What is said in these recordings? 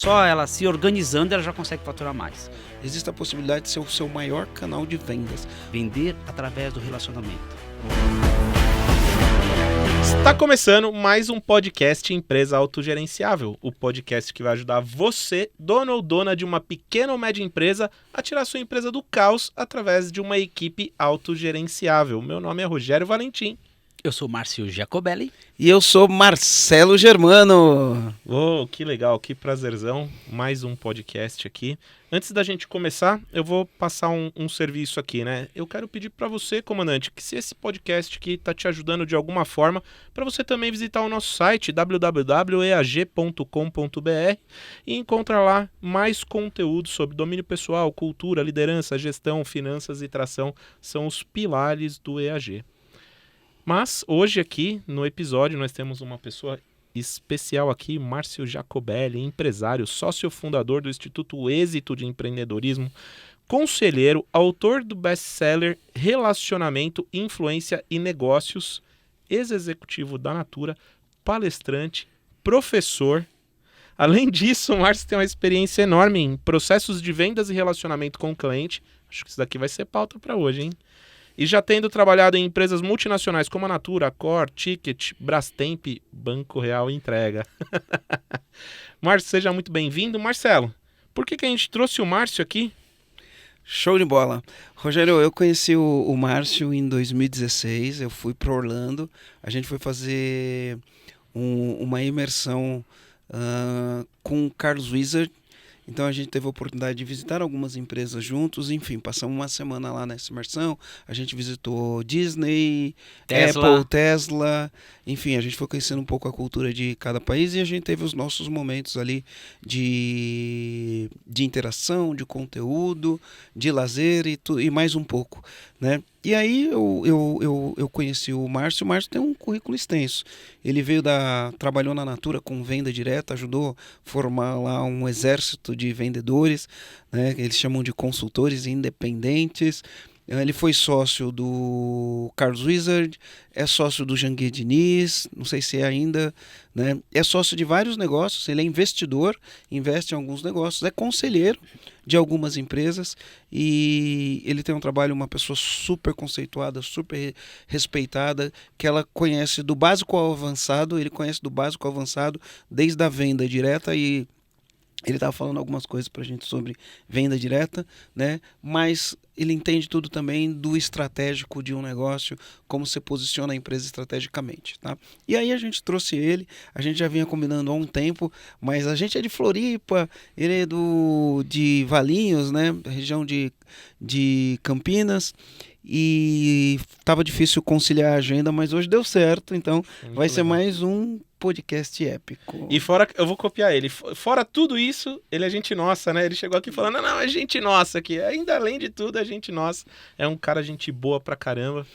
Só ela se organizando, ela já consegue faturar mais. Existe a possibilidade de ser o seu maior canal de vendas. Vender através do relacionamento. Está começando mais um podcast Empresa Autogerenciável, o podcast que vai ajudar você, dono ou dona de uma pequena ou média empresa, a tirar sua empresa do caos através de uma equipe autogerenciável. Meu nome é Rogério Valentim. Eu sou Márcio Jacobelli. E eu sou Marcelo Germano. Oh, que legal, que prazerzão, mais um podcast aqui. Antes da gente começar, eu vou passar um serviço aqui, né? Eu quero pedir para você, comandante, que se esse podcast aqui está te ajudando de alguma forma, para você também visitar o nosso site www.eag.com.br e encontrar lá mais conteúdo sobre domínio pessoal, cultura, liderança, gestão, finanças e tração, são os pilares do EAG. Mas hoje aqui no episódio nós temos uma pessoa especial aqui, Márcio Jacobelli, empresário, sócio fundador do Instituto Êxito de Empreendedorismo, conselheiro, autor do best-seller Relacionamento, Influência e Negócios, ex-executivo da Natura, palestrante, professor. Além disso, o Márcio tem uma experiência enorme em processos de vendas e relacionamento com o cliente. Acho que isso daqui vai ser pauta para hoje, hein? E já tendo trabalhado em empresas multinacionais como a Natura, Cor, Ticket, Brastemp, Banco Real e Entrega. Márcio, seja muito bem-vindo. Marcelo, por que a gente trouxe o Márcio aqui? Show de bola. Rogério, eu conheci o Márcio em 2016, eu fui para Orlando, a gente foi fazer uma imersão com o Carlos Wizard. Então a gente teve a oportunidade de visitar algumas empresas juntos, enfim, passamos uma semana lá nessa imersão, a gente visitou Disney, Apple, Tesla, enfim, a gente foi conhecendo um pouco a cultura de cada país e a gente teve os nossos momentos ali de interação, de conteúdo, de lazer e mais um pouco, né? E aí eu conheci o Márcio tem um currículo extenso. Ele trabalhou na Natura com venda direta, ajudou a formar lá um exército de vendedores, né? Eles chamam de consultores independentes. Ele foi sócio do Carlos Wizard, é sócio do Janguier Diniz, não sei se é ainda, né? É sócio de vários negócios, ele é investidor, investe em alguns negócios, é conselheiro de algumas empresas e ele tem um trabalho, uma pessoa super conceituada, super respeitada, que ela conhece do básico ao avançado, ele conhece do básico ao avançado desde a venda direta e ele estava falando algumas coisas para a gente sobre venda direta, né? Mas ele entende tudo também do estratégico de um negócio, como você posiciona a empresa estrategicamente, tá? E aí a gente trouxe ele, a gente já vinha combinando há um tempo, mas a gente é de Floripa, ele é de Valinhos, né? Região de Campinas, e estava difícil conciliar a agenda, mas hoje deu certo, então vai ser mais um podcast épico. E fora, eu vou copiar ele, fora tudo isso, ele é gente nossa, né? Ele chegou aqui falando, não, é gente nossa aqui, ainda além de tudo é gente nossa, é um cara gente boa pra caramba.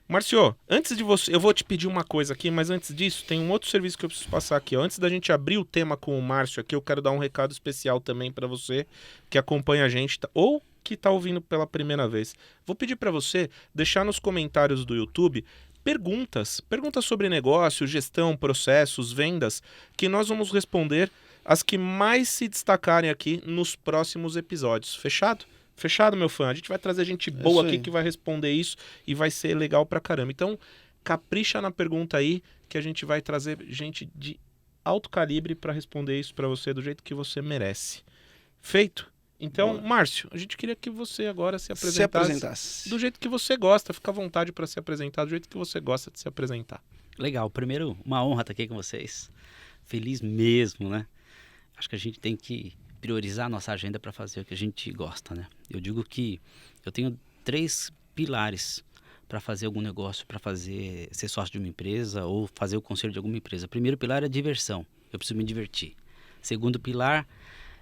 Márcio, antes de você, eu vou te pedir uma coisa aqui, mas antes disso, tem um outro serviço que eu preciso passar aqui, ó. Antes da gente abrir o tema com o Márcio aqui, eu quero dar um recado especial também pra você que acompanha a gente, ou que tá ouvindo pela primeira vez. Vou pedir pra você deixar nos comentários do YouTube perguntas sobre negócio, gestão, processos, vendas, que nós vamos responder as que mais se destacarem aqui nos próximos episódios. Fechado? Fechado, meu fã? A gente vai trazer gente boa aqui que vai responder isso e vai ser legal pra caramba. Então, capricha na pergunta aí que a gente vai trazer gente de alto calibre pra responder isso pra você do jeito que você merece. Feito? Então, Márcio, a gente queria que você agora se apresentasse do jeito que você gosta. Fica à vontade para se apresentar do jeito que você gosta de se apresentar. Legal. Primeiro, uma honra estar aqui com vocês. Feliz mesmo, né? Acho que a gente tem que priorizar a nossa agenda para fazer o que a gente gosta, né? Eu digo que eu tenho 3 pilares para fazer algum negócio, para ser sócio de uma empresa ou fazer o conselho de alguma empresa. Primeiro pilar é diversão. Eu preciso me divertir. Segundo pilar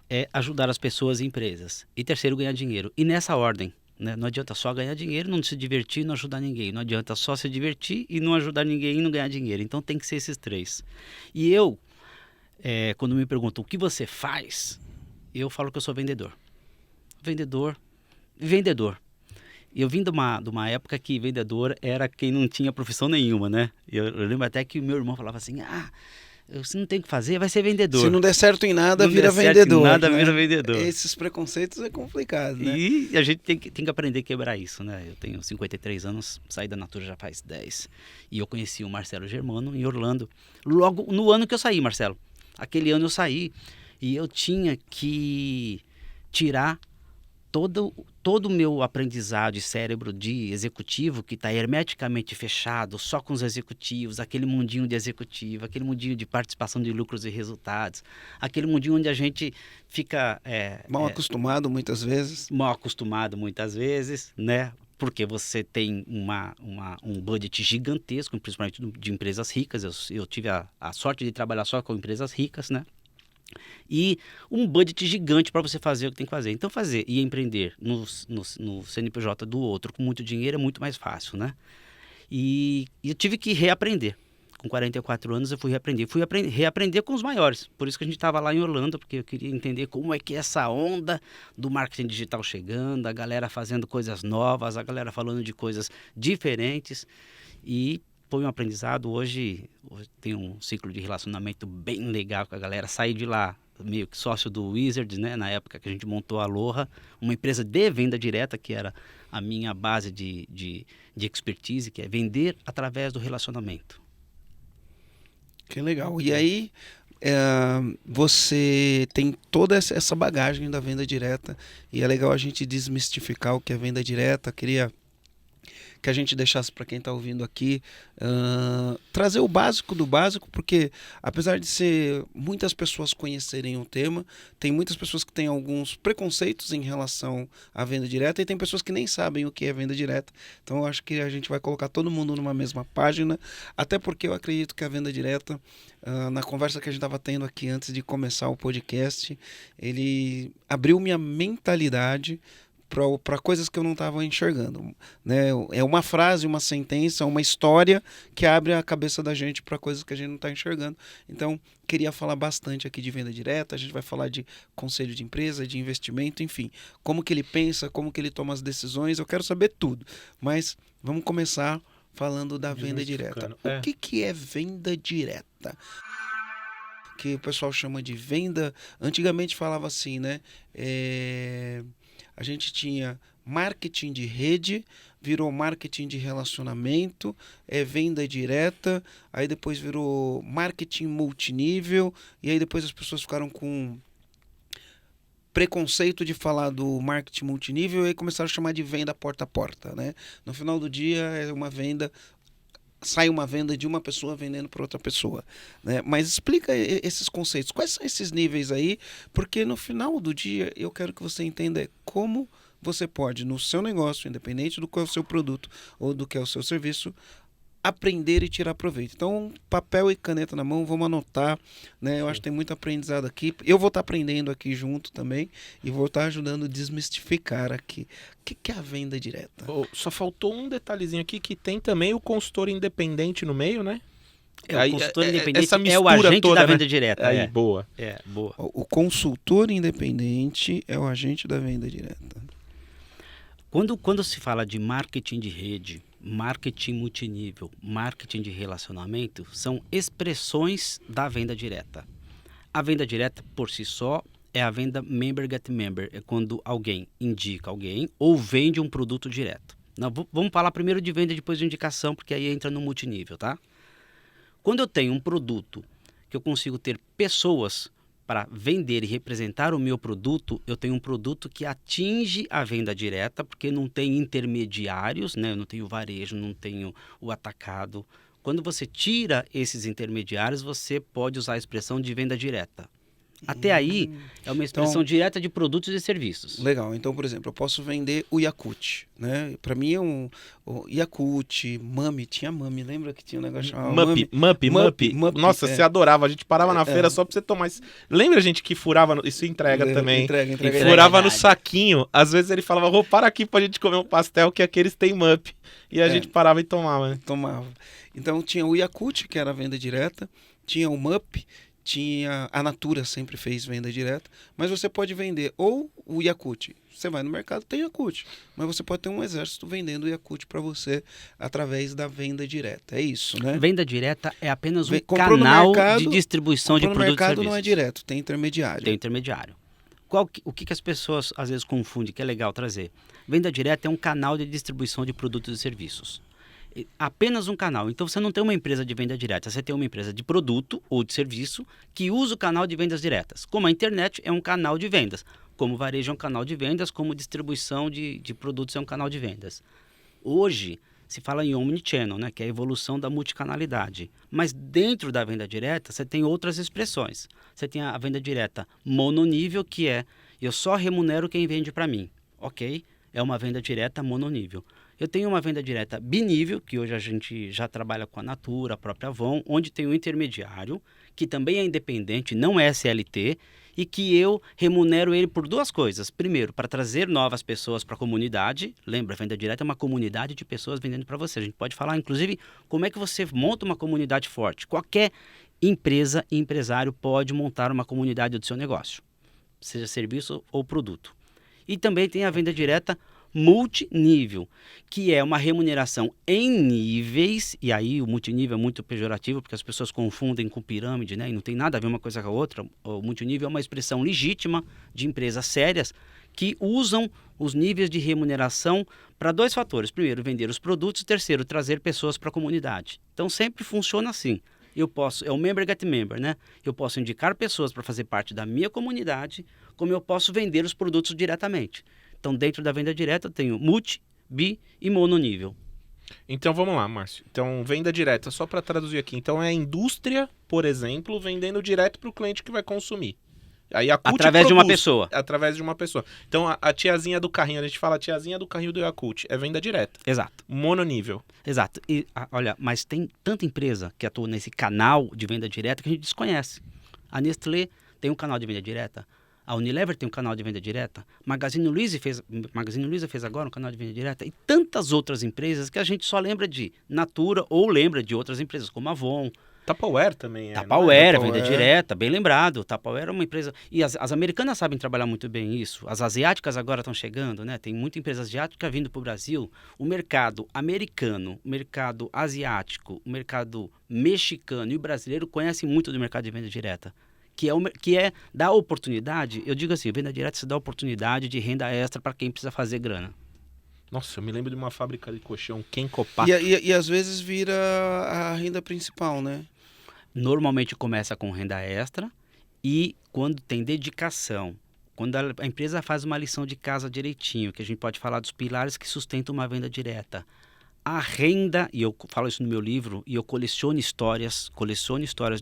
é ajudar as pessoas e empresas. E terceiro, ganhar dinheiro. E nessa ordem, né? Não adianta só ganhar dinheiro, não se divertir e não ajudar ninguém. Não adianta só se divertir e não ajudar ninguém e não ganhar dinheiro. Então tem que ser esses 3. E eu, quando me perguntam o que você faz, eu falo que eu sou vendedor. Vendedor. Eu vim de uma época que vendedor era quem não tinha profissão nenhuma, né? Eu lembro até que o meu irmão falava assim, Se não tem o que fazer, vai ser vendedor. Se não der certo em nada, Não vira der certo vendedor. em nada, né? vira vendedor. Esses preconceitos é complicado, né? E a gente tem que aprender a quebrar isso, né? Eu tenho 53 anos, saí da Natura já faz 10. E eu conheci o Marcelo Germano em Orlando, logo no ano que eu saí, Marcelo. Aquele ano eu saí e eu tinha que tirar todo o meu aprendizado de cérebro de executivo, que está hermeticamente fechado, só com os executivos, aquele mundinho de executivo, aquele mundinho de participação de lucros e resultados, aquele mundinho onde a gente fica... Mal acostumado muitas vezes. Mal acostumado muitas vezes, né? Porque você tem um budget gigantesco, principalmente de empresas ricas. Eu tive a sorte de trabalhar só com empresas ricas, né? E um budget gigante para você fazer o que tem que fazer. Então fazer e empreender no CNPJ do outro com muito dinheiro é muito mais fácil, né? E eu tive que reaprender. Com 44 anos eu fui reaprender. Reaprender com os maiores. Por isso que a gente estava lá em Orlando, porque eu queria entender como é que é essa onda do marketing digital chegando, a galera fazendo coisas novas, a galera falando de coisas diferentes. E foi um aprendizado. Hoje tem um ciclo de relacionamento bem legal com a galera. Saí de lá meio que sócio do Wizards, né? Na época que a gente montou a Aloha, uma empresa de venda direta, que era a minha base de expertise, que é vender através do relacionamento. Que legal. E aí, você tem toda essa bagagem da venda direta, e é legal a gente desmistificar o que é venda direta. Queria que a gente deixasse para quem está ouvindo aqui, trazer o básico do básico, porque apesar de muitas pessoas conhecerem o tema, tem muitas pessoas que têm alguns preconceitos em relação à venda direta e tem pessoas que nem sabem o que é venda direta. Então eu acho que a gente vai colocar todo mundo numa mesma página, até porque eu acredito que a venda direta, na conversa que a gente estava tendo aqui antes de começar o podcast, ele abriu minha mentalidade para coisas que eu não estava enxergando, né? É uma frase, uma sentença, uma história que abre a cabeça da gente para coisas que a gente não está enxergando. Então, queria falar bastante aqui de venda direta. A gente vai falar de conselho de empresa, de investimento, enfim, como que ele pensa, como que ele toma as decisões. Eu quero saber tudo, mas vamos começar falando da venda direta. O que é venda direta? Que o pessoal chama de venda. Antigamente falava assim, né? A gente tinha marketing de rede, virou marketing de relacionamento, venda direta, aí depois virou marketing multinível, e aí depois as pessoas ficaram com preconceito de falar do marketing multinível e aí começaram a chamar de venda porta a porta, né? No final do dia é uma venda... sai uma venda de uma pessoa vendendo para outra pessoa, né? Mas explica esses conceitos, quais são esses níveis aí, porque no final do dia eu quero que você entenda como você pode, no seu negócio, independente do qual é o seu produto ou do que é o seu serviço, aprender e tirar proveito. Então, papel e caneta na mão, vamos anotar, né? Eu acho que tem muito aprendizado aqui. Eu vou estar aprendendo aqui junto também e vou estar ajudando a desmistificar aqui. O que é a venda direta? Só faltou um detalhezinho aqui, que tem também o consultor independente no meio, né? O consultor independente essa é o agente toda, da né? venda direta. Aí, boa. Boa. O consultor independente é o agente da venda direta. Quando se fala de marketing de rede, marketing multinível, marketing de relacionamento, são expressões da venda direta. A venda direta, por si só, é a venda member get member. É quando alguém indica alguém ou vende um produto direto. Não, vamos falar primeiro de venda, depois de indicação, porque aí entra no multinível, tá? Quando eu tenho um produto que eu consigo ter pessoas para vender e representar o meu produto, eu tenho um produto que atinge a venda direta, porque não tem intermediários, né? Eu não tenho varejo, não tenho o atacado. Quando você tira esses intermediários, você pode usar a expressão de venda direta. Até aí, é uma expressão direta de produtos e serviços. Legal. Então, por exemplo, eu posso vender o Yakult, né? Para mim é o Yakult, Mami, tinha Mami, lembra que tinha um negócio chamado Mup. Nossa, você adorava. A gente parava na feira só pra você tomar. Lembra, gente, que furava, isso entrega também. Entrega. Furava no saquinho. Às vezes ele falava, para aqui pra gente comer um pastel, que aqueles tem Mup. E a gente parava e tomava. Tomava. Então tinha o Yakult, que era a venda direta, tinha o Mup, a Natura sempre fez venda direta, mas você pode vender ou o Yakult. Você vai no mercado, tem Yakult, mas você pode ter um exército vendendo Yakult para você através da venda direta. É isso, né? Venda direta é apenas um Comprou no canal mercado, de distribuição de comprou no produtos e mercado serviços. não é direto, tem intermediário. Tem intermediário. O que as pessoas às vezes confundem, que é legal trazer? Venda direta é um canal de distribuição de produtos e serviços. Apenas um canal. Então você não tem uma empresa de venda direta, você tem uma empresa de produto ou de serviço que usa o canal de vendas diretas. Como a internet é um canal de vendas, como o varejo é um canal de vendas, como distribuição de produtos é um canal de vendas. Hoje se fala em omnichannel, né, que é a evolução da multicanalidade. Mas dentro da venda direta você tem outras expressões. Você tem a venda direta mononível, que é eu só remunero quem vende para mim. Ok? É uma venda direta mononível. Eu tenho uma venda direta binível, que hoje a gente já trabalha com a Natura, a própria Avon, onde tem um intermediário, que também é independente, não é CLT, e que eu remunero ele por duas coisas. Primeiro, para trazer novas pessoas para a comunidade. Lembra, a venda direta é uma comunidade de pessoas vendendo para você. A gente pode falar, inclusive, como é que você monta uma comunidade forte. Qualquer empresa e empresário pode montar uma comunidade do seu negócio, seja serviço ou produto. E também tem a venda direta multinível, que é uma remuneração em níveis, e aí o multinível é muito pejorativo, porque as pessoas confundem com pirâmide, né? E não tem nada a ver uma coisa com a outra. O multinível é uma expressão legítima de empresas sérias que usam os níveis de remuneração para dois fatores. Primeiro, vender os produtos. Terceiro, trazer pessoas para a comunidade. Então sempre funciona assim. É o member get member, né? Eu posso indicar pessoas para fazer parte da minha comunidade, como eu posso vender os produtos diretamente. Então, dentro da venda direta, eu tenho multi, bi e mononível. Então, vamos lá, Márcio. Então, venda direta, só para traduzir aqui. Então, é a indústria, por exemplo, vendendo direto para o cliente que vai consumir. Aí a Yakult Através de uma pessoa. Através de uma pessoa. Então, a tiazinha do carrinho, a gente fala a tiazinha do carrinho do Yakult, é venda direta. Exato. Mononível. Exato. E, olha, mas tem tanta empresa que atua nesse canal de venda direta que a gente desconhece. A Nestlé tem um canal de venda direta. A Unilever tem um canal de venda direta, Magazine Luiza fez agora um canal de venda direta, e tantas outras empresas que a gente só lembra de Natura ou lembra de outras empresas como a Avon. Tupperware também é. Tupperware, venda direta, bem lembrado. Tupperware é uma empresa... E as americanas sabem trabalhar muito bem isso. As asiáticas agora estão chegando, né? Tem muita empresa asiática vindo para o Brasil. O mercado americano, o mercado asiático, o mercado mexicano e o brasileiro conhecem muito do mercado de venda direta. Que é dar oportunidade, eu digo assim, venda direta se dá oportunidade de renda extra para quem precisa fazer grana. Nossa, eu me lembro de uma fábrica de colchão, Kenkopato. E às vezes vira a renda principal, né? Normalmente começa com renda extra e quando tem dedicação, quando a empresa faz uma lição de casa direitinho, que a gente pode falar dos pilares que sustentam uma venda direta. A renda, e eu falo isso no meu livro, e eu coleciono histórias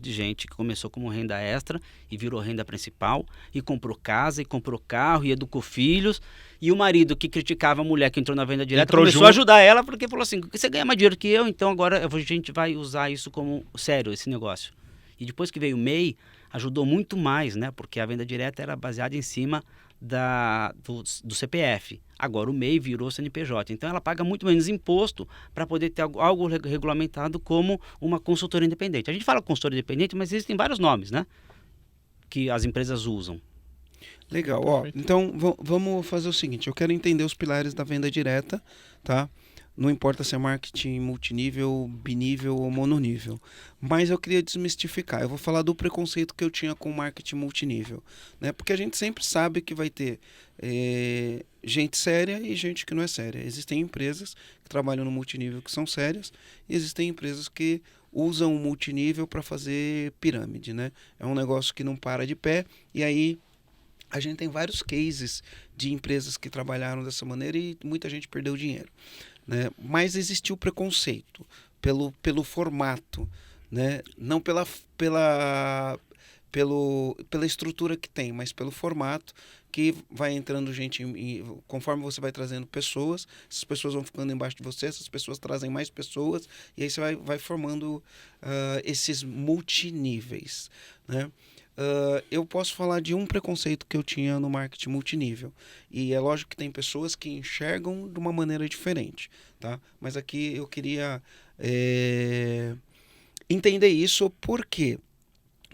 de gente que começou como renda extra e virou renda principal, e comprou casa, e comprou carro, e educou filhos, e o marido que criticava a mulher que entrou na venda direta começou a ajudar ela, porque falou assim, você ganha mais dinheiro que eu, então agora a gente vai usar isso como sério, esse negócio. E depois que veio o MEI, ajudou muito mais, né? Porque a venda direta era baseada em cima do CPF. Agora o MEI virou CNPJ. Então ela paga muito menos imposto para poder ter algo regulamentado como uma consultora independente. A gente fala consultora independente, mas existem vários nomes, né? Que as empresas usam. Legal, ó. Então vamos fazer o seguinte, eu quero entender os pilares da venda direta, tá? Não importa se é marketing multinível, binível ou mononível. Mas eu queria desmistificar. Eu vou falar do preconceito que eu tinha com marketing multinível, né? Porque a gente sempre sabe que vai ter gente séria e gente que não é séria. Existem empresas que trabalham no multinível que são sérias e existem empresas que usam o multinível para fazer pirâmide, né? É um negócio que não para de pé e aí a gente tem vários cases de empresas que trabalharam dessa maneira e muita gente perdeu dinheiro. Né? Mas existiu preconceito pelo formato, né? Não pela estrutura que tem, mas pelo formato que vai entrando gente, conforme você vai trazendo pessoas, essas pessoas vão ficando embaixo de você, essas pessoas trazem mais pessoas, e aí você vai formando esses multiníveis, né? Eu posso falar de um preconceito que eu tinha no marketing multinível. E é lógico que tem pessoas que enxergam de uma maneira diferente, tá? Mas aqui eu queria entender isso porque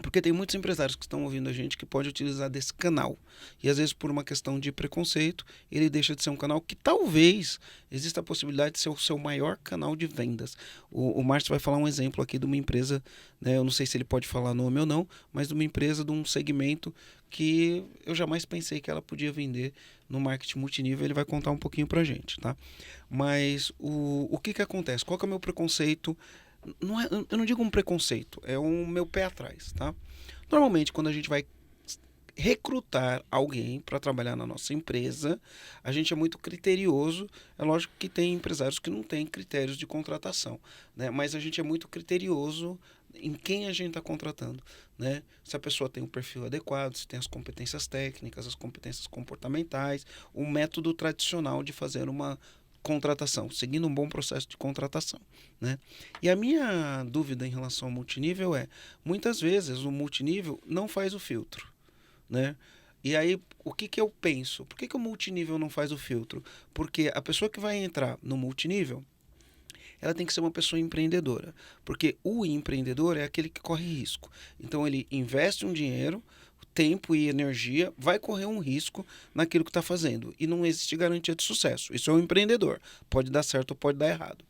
Porque tem muitos empresários que estão ouvindo a gente que pode utilizar desse canal. E às vezes por uma questão de preconceito, ele deixa de ser um canal que talvez exista a possibilidade de ser o seu maior canal de vendas. O Márcio vai falar um exemplo aqui de uma empresa, né, eu não sei se ele pode falar nome ou não, mas de uma empresa de um segmento que eu jamais pensei que ela podia vender no marketing multinível. Ele vai contar um pouquinho pra gente, tá? Mas o que acontece? Qual que é o meu preconceito? Eu não digo um preconceito, é um meu pé atrás, tá? Normalmente, quando a gente vai recrutar alguém para trabalhar na nossa empresa, a gente é muito criterioso. É lógico que tem empresários que não têm critérios de contratação, né? Mas a gente é muito criterioso em quem a gente está contratando, né? Se a pessoa tem um perfil adequado, se tem as competências técnicas, as competências comportamentais, o método tradicional de fazer uma contratação, seguindo um bom processo de contratação, né? E a minha dúvida em relação ao multinível é, muitas vezes o multinível não faz o filtro, né? E aí, o que eu penso? Por que o multinível não faz o filtro? Porque a pessoa que vai entrar no multinível, ela tem que ser uma pessoa empreendedora, porque o empreendedor é aquele que corre risco. Então ele investe um dinheiro, tempo e energia, vai correr um risco naquilo que está fazendo. E não existe garantia de sucesso. Isso é um empreendedor. Pode dar certo ou pode dar errado.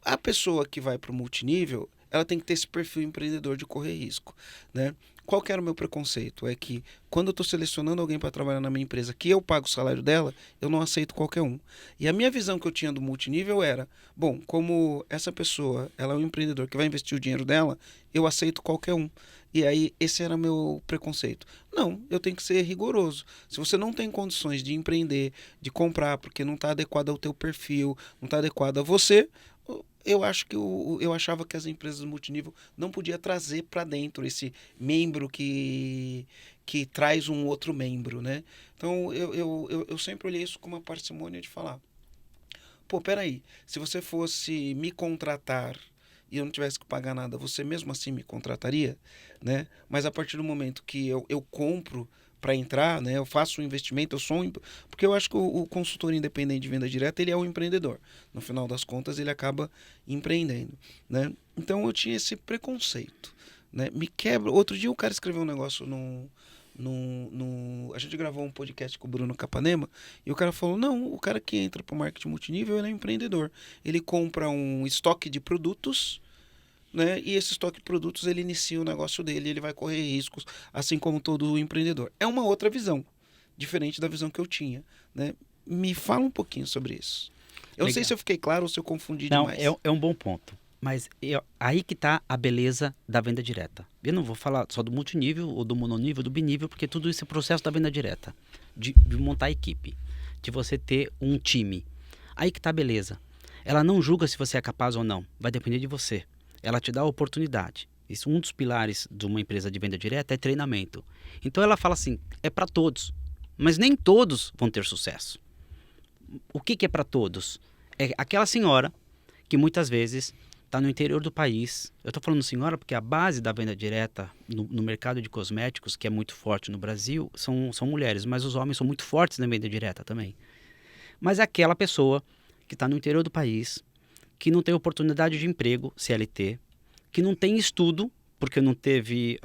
A pessoa que vai para o multinível, ela tem que ter esse perfil empreendedor de correr risco, né? Qual que era o meu preconceito? É que quando eu estou selecionando alguém para trabalhar na minha empresa, que eu pago o salário dela, eu não aceito qualquer um. E a minha visão que eu tinha do multinível era, bom, como essa pessoa, ela é um empreendedor que vai investir o dinheiro dela, eu aceito qualquer um. E aí, esse era meu preconceito. Não, eu tenho que ser rigoroso. Se você não tem condições de empreender, de comprar, porque não está adequado ao teu perfil, não está adequado a você, eu achava que as empresas multinível não podiam trazer para dentro esse membro que traz um outro membro, né? Então, eu sempre olhei isso com uma parcimônia de falar, pô, peraí, se você fosse me contratar e eu não tivesse que pagar nada, você mesmo assim me contrataria, né? Mas a partir do momento que eu compro para entrar, né, eu faço um investimento, porque eu acho que o consultor independente de venda direta, ele é um empreendedor. No final das contas, ele acaba empreendendo, né? Então eu tinha esse preconceito, né? Me quebra. Outro dia o cara escreveu um negócio a gente gravou um podcast com o Bruno Capanema e o cara falou, não, o cara que entra para o marketing multinível, ele é um empreendedor. Ele compra um estoque de produtos, né? E esse estoque de produtos, ele inicia o negócio dele, ele vai correr riscos, assim como todo empreendedor. É uma outra visão, diferente da visão que eu tinha, né? Me fala um pouquinho sobre isso. Eu não sei se eu fiquei claro ou se eu confundi demais. É um bom ponto. Mas aí que está a beleza da venda direta. Eu não vou falar só do multinível, ou do mononível, do binível, porque tudo isso é processo da venda direta. De montar a equipe, de você ter um time. Aí que está a beleza. Ela não julga se você é capaz ou não. Vai depender de você. Ela te dá a oportunidade. Isso, um dos pilares de uma empresa de venda direta é treinamento. Então ela fala assim, é para todos. Mas nem todos vão ter sucesso. O que é para todos? É aquela senhora que muitas vezes está no interior do país. Eu estou falando senhora porque a base da venda direta no mercado de cosméticos, que é muito forte no Brasil, são mulheres, mas os homens são muito fortes na venda direta também. Mas é aquela pessoa que está no interior do país, que não tem oportunidade de emprego, CLT, que não tem estudo, porque não teve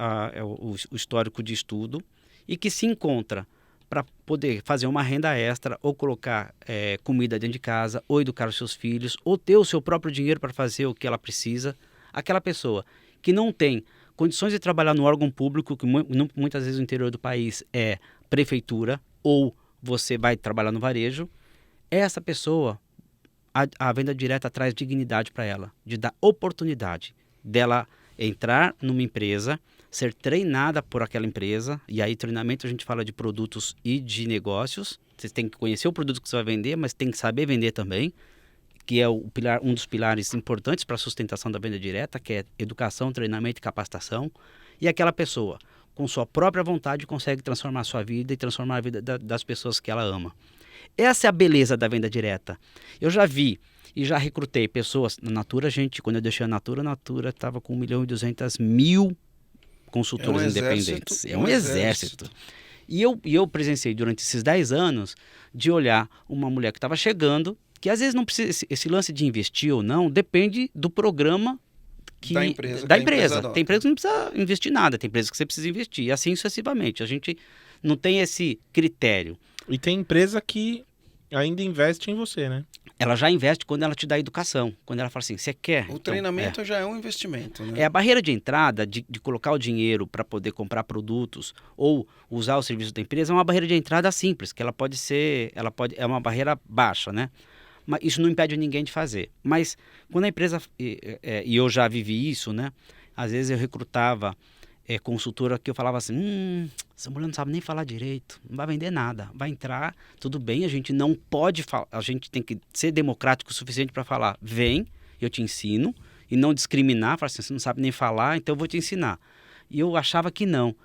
o histórico de estudo, e que se encontra para poder fazer uma renda extra, ou colocar comida dentro de casa, ou educar os seus filhos, ou ter o seu próprio dinheiro para fazer o que ela precisa. Aquela pessoa que não tem condições de trabalhar no órgão público, que muitas vezes no interior do país é prefeitura, ou você vai trabalhar no varejo, essa pessoa, a venda direta traz dignidade para ela, de dar oportunidade dela entrar numa empresa, ser treinada por aquela empresa, e aí treinamento a gente fala de produtos e de negócios. Você tem que conhecer o produto que você vai vender, mas tem que saber vender também, que é um dos pilares importantes para a sustentação da venda direta, que é educação, treinamento e capacitação. E aquela pessoa, com sua própria vontade, consegue transformar a sua vida e transformar a vida das pessoas que ela ama. Essa é a beleza da venda direta. Eu já vi e já recrutei pessoas na Natura, quando eu deixei a Natura estava com 1.200.000 consultores independentes. É um exército. E eu presenciei durante esses 10 anos de olhar uma mulher que estava chegando, que às vezes não precisa, esse lance de investir ou não, depende do programa que Da empresa. da que a empresa. adota. Tem empresa que não precisa investir nada, tem empresa que você precisa investir, e assim sucessivamente. A gente não tem esse critério. E tem empresa que ainda investe em você, né? Ela já investe quando ela te dá educação, quando ela fala assim, você quer? O Então, treinamento já é um investimento, né? é a barreira de entrada de colocar o dinheiro para poder comprar produtos ou usar o serviço da empresa é uma barreira de entrada simples, que é uma barreira baixa, né? Mas isso não impede ninguém de fazer. Mas quando a empresa, e eu já vivi isso, né? Às vezes eu recrutava consultora que eu falava assim, essa mulher não sabe nem falar direito, não vai vender nada, vai entrar, tudo bem, a gente não pode falar, a gente tem que ser democrático o suficiente para falar, vem, eu te ensino, e não discriminar, falar assim, você não sabe nem falar, então eu vou te ensinar. E eu achava que não.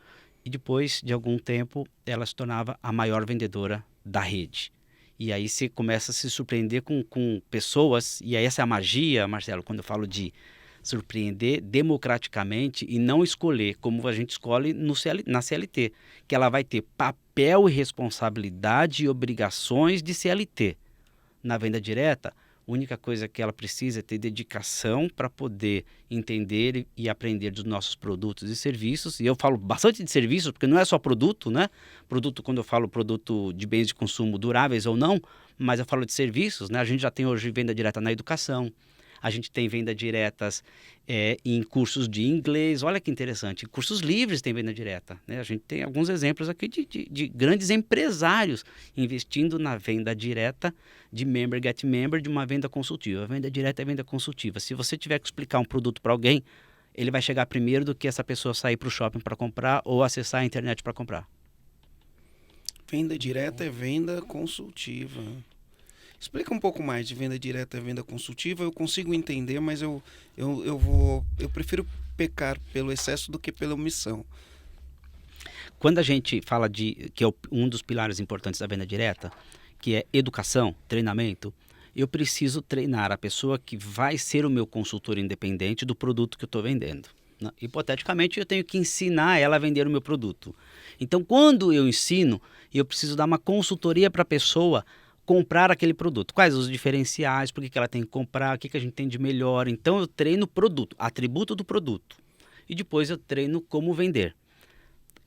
E depois de algum tempo, ela se tornava a maior vendedora da rede. E aí você começa a se surpreender com pessoas, e aí essa é a magia, Marcelo, quando eu falo de surpreender democraticamente e não escolher como a gente escolhe na CLT, que ela vai ter papel e responsabilidade e obrigações de CLT. Na venda direta, a única coisa que ela precisa é ter dedicação para poder entender e aprender dos nossos produtos e serviços. E eu falo bastante de serviços, porque não é só produto, né? Produto, quando eu falo produto de bens de consumo duráveis ou não, mas eu falo de serviços, né? A gente já tem hoje venda direta na educação, a gente tem venda diretas em cursos de inglês, olha que interessante, em cursos livres tem venda direta, né? A gente tem alguns exemplos aqui de grandes empresários investindo na venda direta de member get member, de uma venda consultiva. A venda direta é venda consultiva. Se você tiver que explicar um produto para alguém, ele vai chegar primeiro do que essa pessoa sair para o shopping para comprar ou acessar a internet para comprar. Venda direta é venda consultiva. Explica um pouco mais de venda direta e venda consultiva. Eu consigo entender, mas eu prefiro pecar pelo excesso do que pela omissão. Quando a gente fala que é um dos pilares importantes da venda direta, que é educação, treinamento, eu preciso treinar a pessoa que vai ser o meu consultor independente do produto que eu estou vendendo. Hipoteticamente, eu tenho que ensinar ela a vender o meu produto. Então, quando eu ensino, eu preciso dar uma consultoria para a pessoa comprar aquele produto. Quais os diferenciais, por que ela tem que comprar, o que a gente tem de melhor. Então eu treino o produto, atributo do produto. E depois eu treino como vender.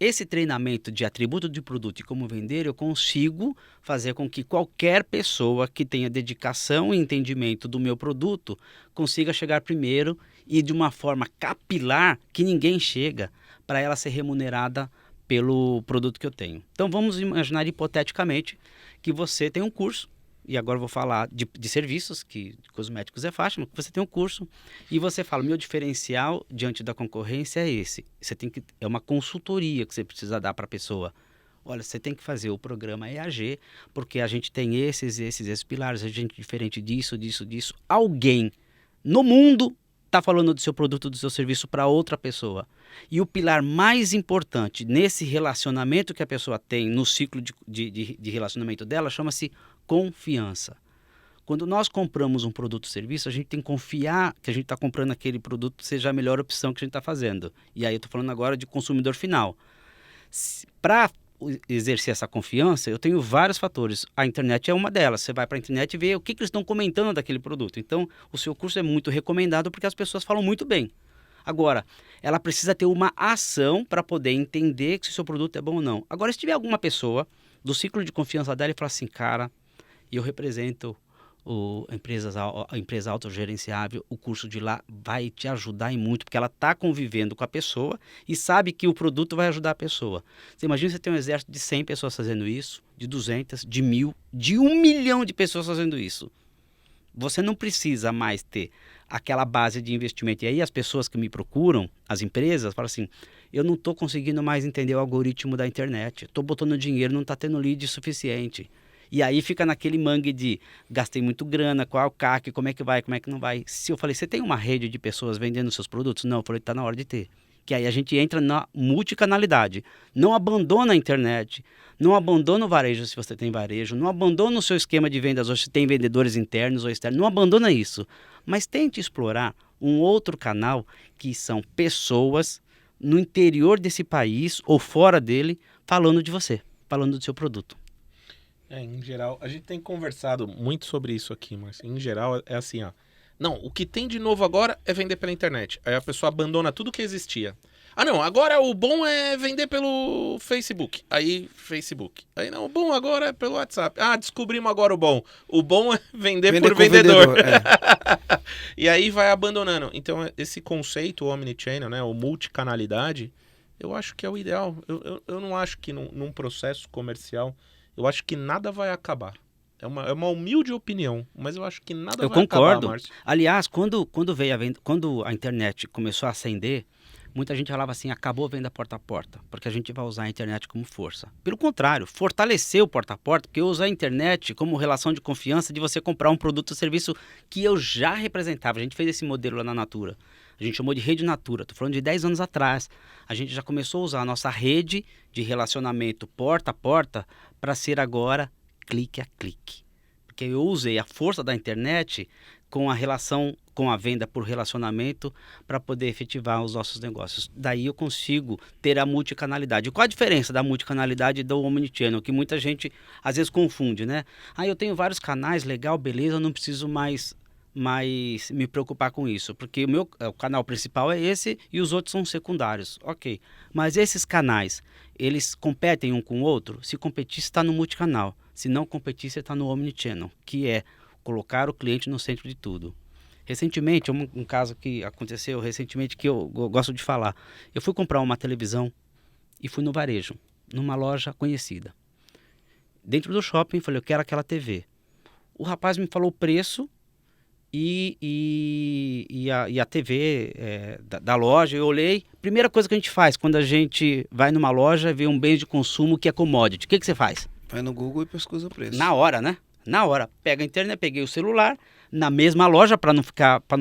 Esse treinamento de atributo de produto e como vender, eu consigo fazer com que qualquer pessoa que tenha dedicação e entendimento do meu produto consiga chegar primeiro e de uma forma capilar que ninguém chega para ela ser remunerada pelo produto que eu tenho. Então vamos imaginar hipoteticamente que você tem um curso, e agora eu vou falar de serviços, que cosméticos é fácil, mas você tem um curso e você fala, meu diferencial diante da concorrência é esse. É uma consultoria que você precisa dar para a pessoa. Olha, você tem que fazer o programa EAG, porque a gente tem esses pilares, a gente é diferente disso. Alguém no mundo está falando do seu produto, do seu serviço para outra pessoa. E o pilar mais importante nesse relacionamento que a pessoa tem, no ciclo de relacionamento dela, chama-se confiança. Quando nós compramos um produto ou serviço, a gente tem que confiar que a gente está comprando aquele produto seja a melhor opção que a gente está fazendo. E aí eu estou falando agora de consumidor final. Para exercer essa confiança, eu tenho vários fatores. A internet é uma delas. Você vai para a internet e vê o que eles estão comentando daquele produto. Então, o seu curso é muito recomendado porque as pessoas falam muito bem. Agora, ela precisa ter uma ação para poder entender se o seu produto é bom ou não. Agora, se tiver alguma pessoa do ciclo de confiança dela e falar assim, cara, eu represento a empresa autogerenciável, o curso de lá vai te ajudar em muito, porque ela está convivendo com a pessoa e sabe que o produto vai ajudar a pessoa. Você imagina você ter um exército de 100 pessoas fazendo isso, de 200, de 1.000, de 1 milhão de pessoas fazendo isso. Você não precisa mais ter aquela base de investimento. E aí as pessoas que me procuram, as empresas, falam assim, eu não estou conseguindo mais entender o algoritmo da internet, estou botando dinheiro, não está tendo lead suficiente. E aí fica naquele mangue de gastei muito grana, qual é o CAC, como é que vai, como é que não vai. Se eu falei, você tem uma rede de pessoas vendendo seus produtos? Não, eu falei, está na hora de ter. Que aí a gente entra na multicanalidade. Não abandona a internet, não abandona o varejo se você tem varejo, não abandona o seu esquema de vendas hoje se tem vendedores internos ou externos, não abandona isso. Mas tente explorar um outro canal que são pessoas no interior desse país ou fora dele falando de você, falando do seu produto. Em geral, a gente tem conversado muito sobre isso aqui, mas em geral é assim, ó. Não, o que tem de novo agora é vender pela internet. Aí a pessoa abandona tudo que existia. Ah, não, agora o bom é vender pelo Facebook. Aí, Facebook. Aí, não, o bom agora é pelo WhatsApp. Ah, descobrimos agora o bom. O bom é vender por vendedor. E aí vai abandonando. Então, esse conceito, o omnichannel, né, o multicanalidade, eu acho que é o ideal. Eu não acho que num processo comercial, eu acho que nada vai acabar. É uma humilde opinião, mas eu acho que nada vai acabar, Márcio. Aliás, quando a internet começou a ascender, muita gente falava assim, acabou a venda porta a porta, porque a gente vai usar a internet como força. Pelo contrário, fortaleceu o porta a porta, porque eu uso a internet como relação de confiança de você comprar um produto ou serviço que eu já representava. A gente fez esse modelo lá na Natura. A gente chamou de Rede Natura. Estou falando de 10 anos atrás. A gente já começou a usar a nossa rede de relacionamento porta a porta para ser agora clique a clique. Porque eu usei a força da internet com a relação, com a venda por relacionamento para poder efetivar os nossos negócios. Daí eu consigo ter a multicanalidade. Qual a diferença da multicanalidade e do omnichannel? Que muita gente às vezes confunde, né? Ah, eu tenho vários canais, legal, beleza, eu não preciso mais me preocupar com isso, porque o canal principal é esse e os outros são secundários. Ok, mas esses canais, eles competem um com o outro? Se competir, você está no multicanal. Se não competir, você está no omnichannel, que é colocar o cliente no centro de tudo. Recentemente, um caso que aconteceu recentemente que eu gosto de falar. Eu fui comprar uma televisão e fui no varejo, numa loja conhecida. Dentro do shopping, falei, eu quero aquela TV. O rapaz me falou o preço e a TV da loja. Eu olhei. Primeira coisa que a gente faz quando a gente vai numa loja e vê um bem de consumo que é commodity. O que você faz? Vai no Google e pesquisa o preço. Na hora, né? Na hora. Pega a internet, peguei o celular, na mesma loja, para não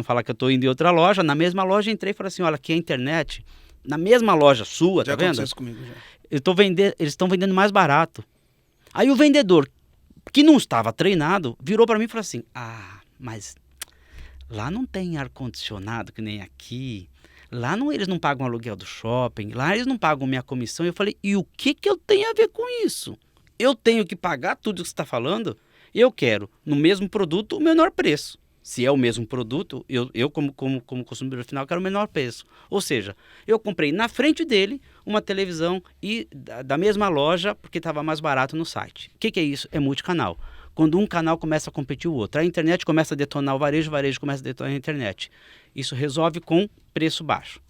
falar que eu estou indo em outra loja, na mesma loja entrei e falei assim, olha, aqui é a internet, na mesma loja sua, já tá vendo? Já aconteceu isso comigo já. Eles estão vendendo mais barato. Aí o vendedor, que não estava treinado, virou para mim e falou assim, mas lá não tem ar-condicionado que nem aqui, lá eles não pagam aluguel do shopping, lá eles não pagam minha comissão. Eu falei, e o que eu tenho a ver com isso? Eu tenho que pagar tudo que você está falando? Eu quero, no mesmo produto, o menor preço. Se é o mesmo produto, eu como consumidor final, quero o menor preço. Ou seja, eu comprei na frente dele uma televisão e da mesma loja, porque estava mais barato no site. O que é isso? É multicanal. Quando um canal começa a competir o outro. A internet começa a detonar o varejo começa a detonar a internet. Isso resolve com preço baixo.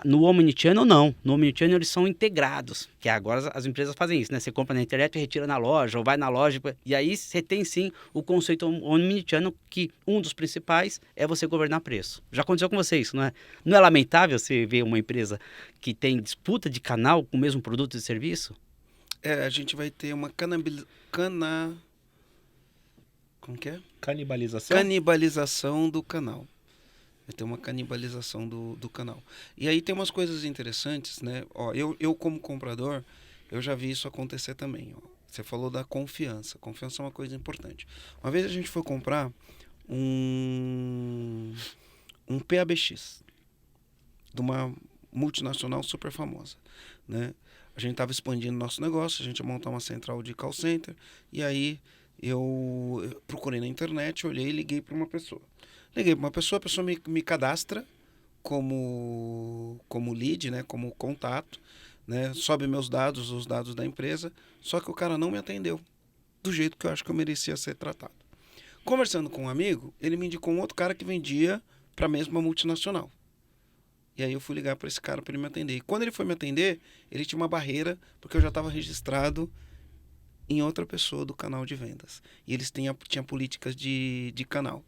No omnichannel, não. No omnichannel, eles são integrados, que agora as empresas fazem isso, né? Você compra na internet e retira na loja, ou vai na loja, e aí você tem sim o conceito omnichannel, que um dos principais é você governar preço. Já aconteceu com você isso, não é? Não é lamentável você ver uma empresa que tem disputa de canal com o mesmo produto e serviço? A gente vai ter uma como que é? Canibalização? Canibalização do canal. Vai ter uma canibalização do canal. E aí tem umas coisas interessantes, né? Ó, eu como comprador, eu já vi isso acontecer também. Ó. Você falou da confiança. Confiança é uma coisa importante. Uma vez a gente foi comprar um PABX de uma multinacional super famosa, né? A gente estava expandindo nosso negócio, a gente ia montar uma central de call center, e aí eu procurei na internet, olhei e liguei para uma pessoa. A pessoa me cadastra como lead, né, como contato, né, sobe meus dados, os dados da empresa, só que o cara não me atendeu do jeito que eu acho que eu merecia ser tratado. Conversando com um amigo, ele me indicou um outro cara que vendia para a mesma multinacional. E aí eu fui ligar para esse cara para ele me atender. E quando ele foi me atender, ele tinha uma barreira, porque eu já estava registrado em outra pessoa do canal de vendas. E eles tinham políticas de canal,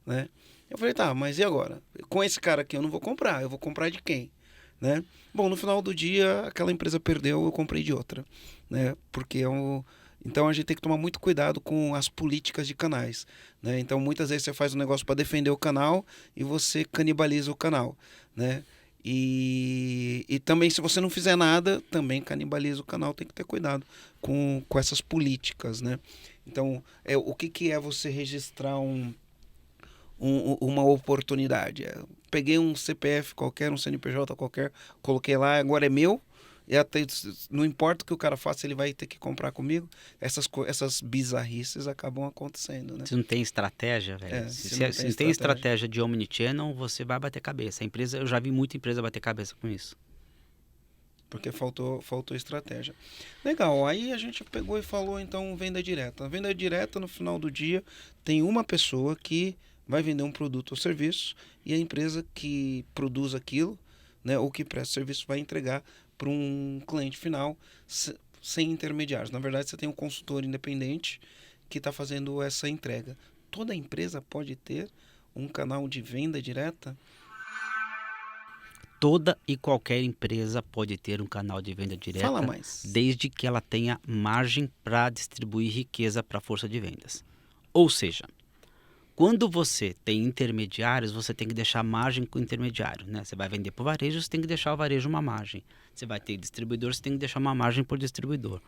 né? Eu falei, tá, mas e agora? Com esse cara aqui eu não vou comprar, eu vou comprar de quem? Né? Bom, no final do dia, aquela empresa perdeu, eu comprei de outra, né? Porque então a gente tem que tomar muito cuidado com as políticas de canais, né? Então muitas vezes você faz um negócio para defender o canal e você canibaliza o canal, né? E também, se você não fizer nada, também canibaliza o canal. Tem que ter cuidado com essas políticas, né? Então, o que é você registrar uma oportunidade? Peguei um CPF qualquer, um CNPJ qualquer, coloquei lá, agora é meu, e até, não importa o que o cara faça, ele vai ter que comprar comigo. Essas bizarrices acabam acontecendo, né? Se não tem estratégia, velho. Se não tem estratégia de omnichannel, você vai bater cabeça. A empresa, eu já vi muita empresa bater cabeça com isso. Porque faltou estratégia. Legal, aí a gente pegou e falou então venda direta. A venda direta, no final do dia, tem uma pessoa que vai vender um produto ou serviço e a empresa que produz aquilo, né, ou que presta serviço, vai entregar para um cliente final sem intermediários. Na verdade, você tem um consultor independente que está fazendo essa entrega. Toda empresa pode ter um canal de venda direta? Toda e qualquer empresa pode ter um canal de venda direta, Fala mais. desde que ela tenha margem para distribuir riqueza para a força de vendas. Ou seja, quando você tem intermediários, você tem que deixar margem com o intermediário, né? Você vai vender para o varejo, você tem que deixar o varejo uma margem. Você vai ter distribuidor, você tem que deixar uma margem por distribuidor.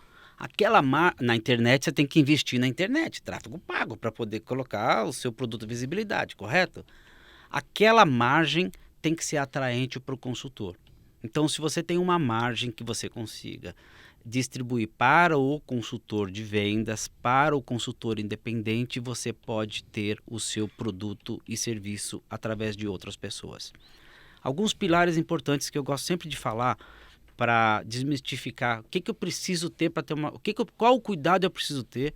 Na internet, você tem que investir na internet, tráfego pago, para poder colocar o seu produto em visibilidade, correto? Aquela margem tem que ser atraente para o consultor. Então, se você tem uma margem que você consiga distribuir para o consultor de vendas, para o consultor independente, você pode ter o seu produto e serviço através de outras pessoas. Alguns pilares importantes que eu gosto sempre de falar para desmistificar o que eu preciso ter para ter qual o cuidado eu preciso ter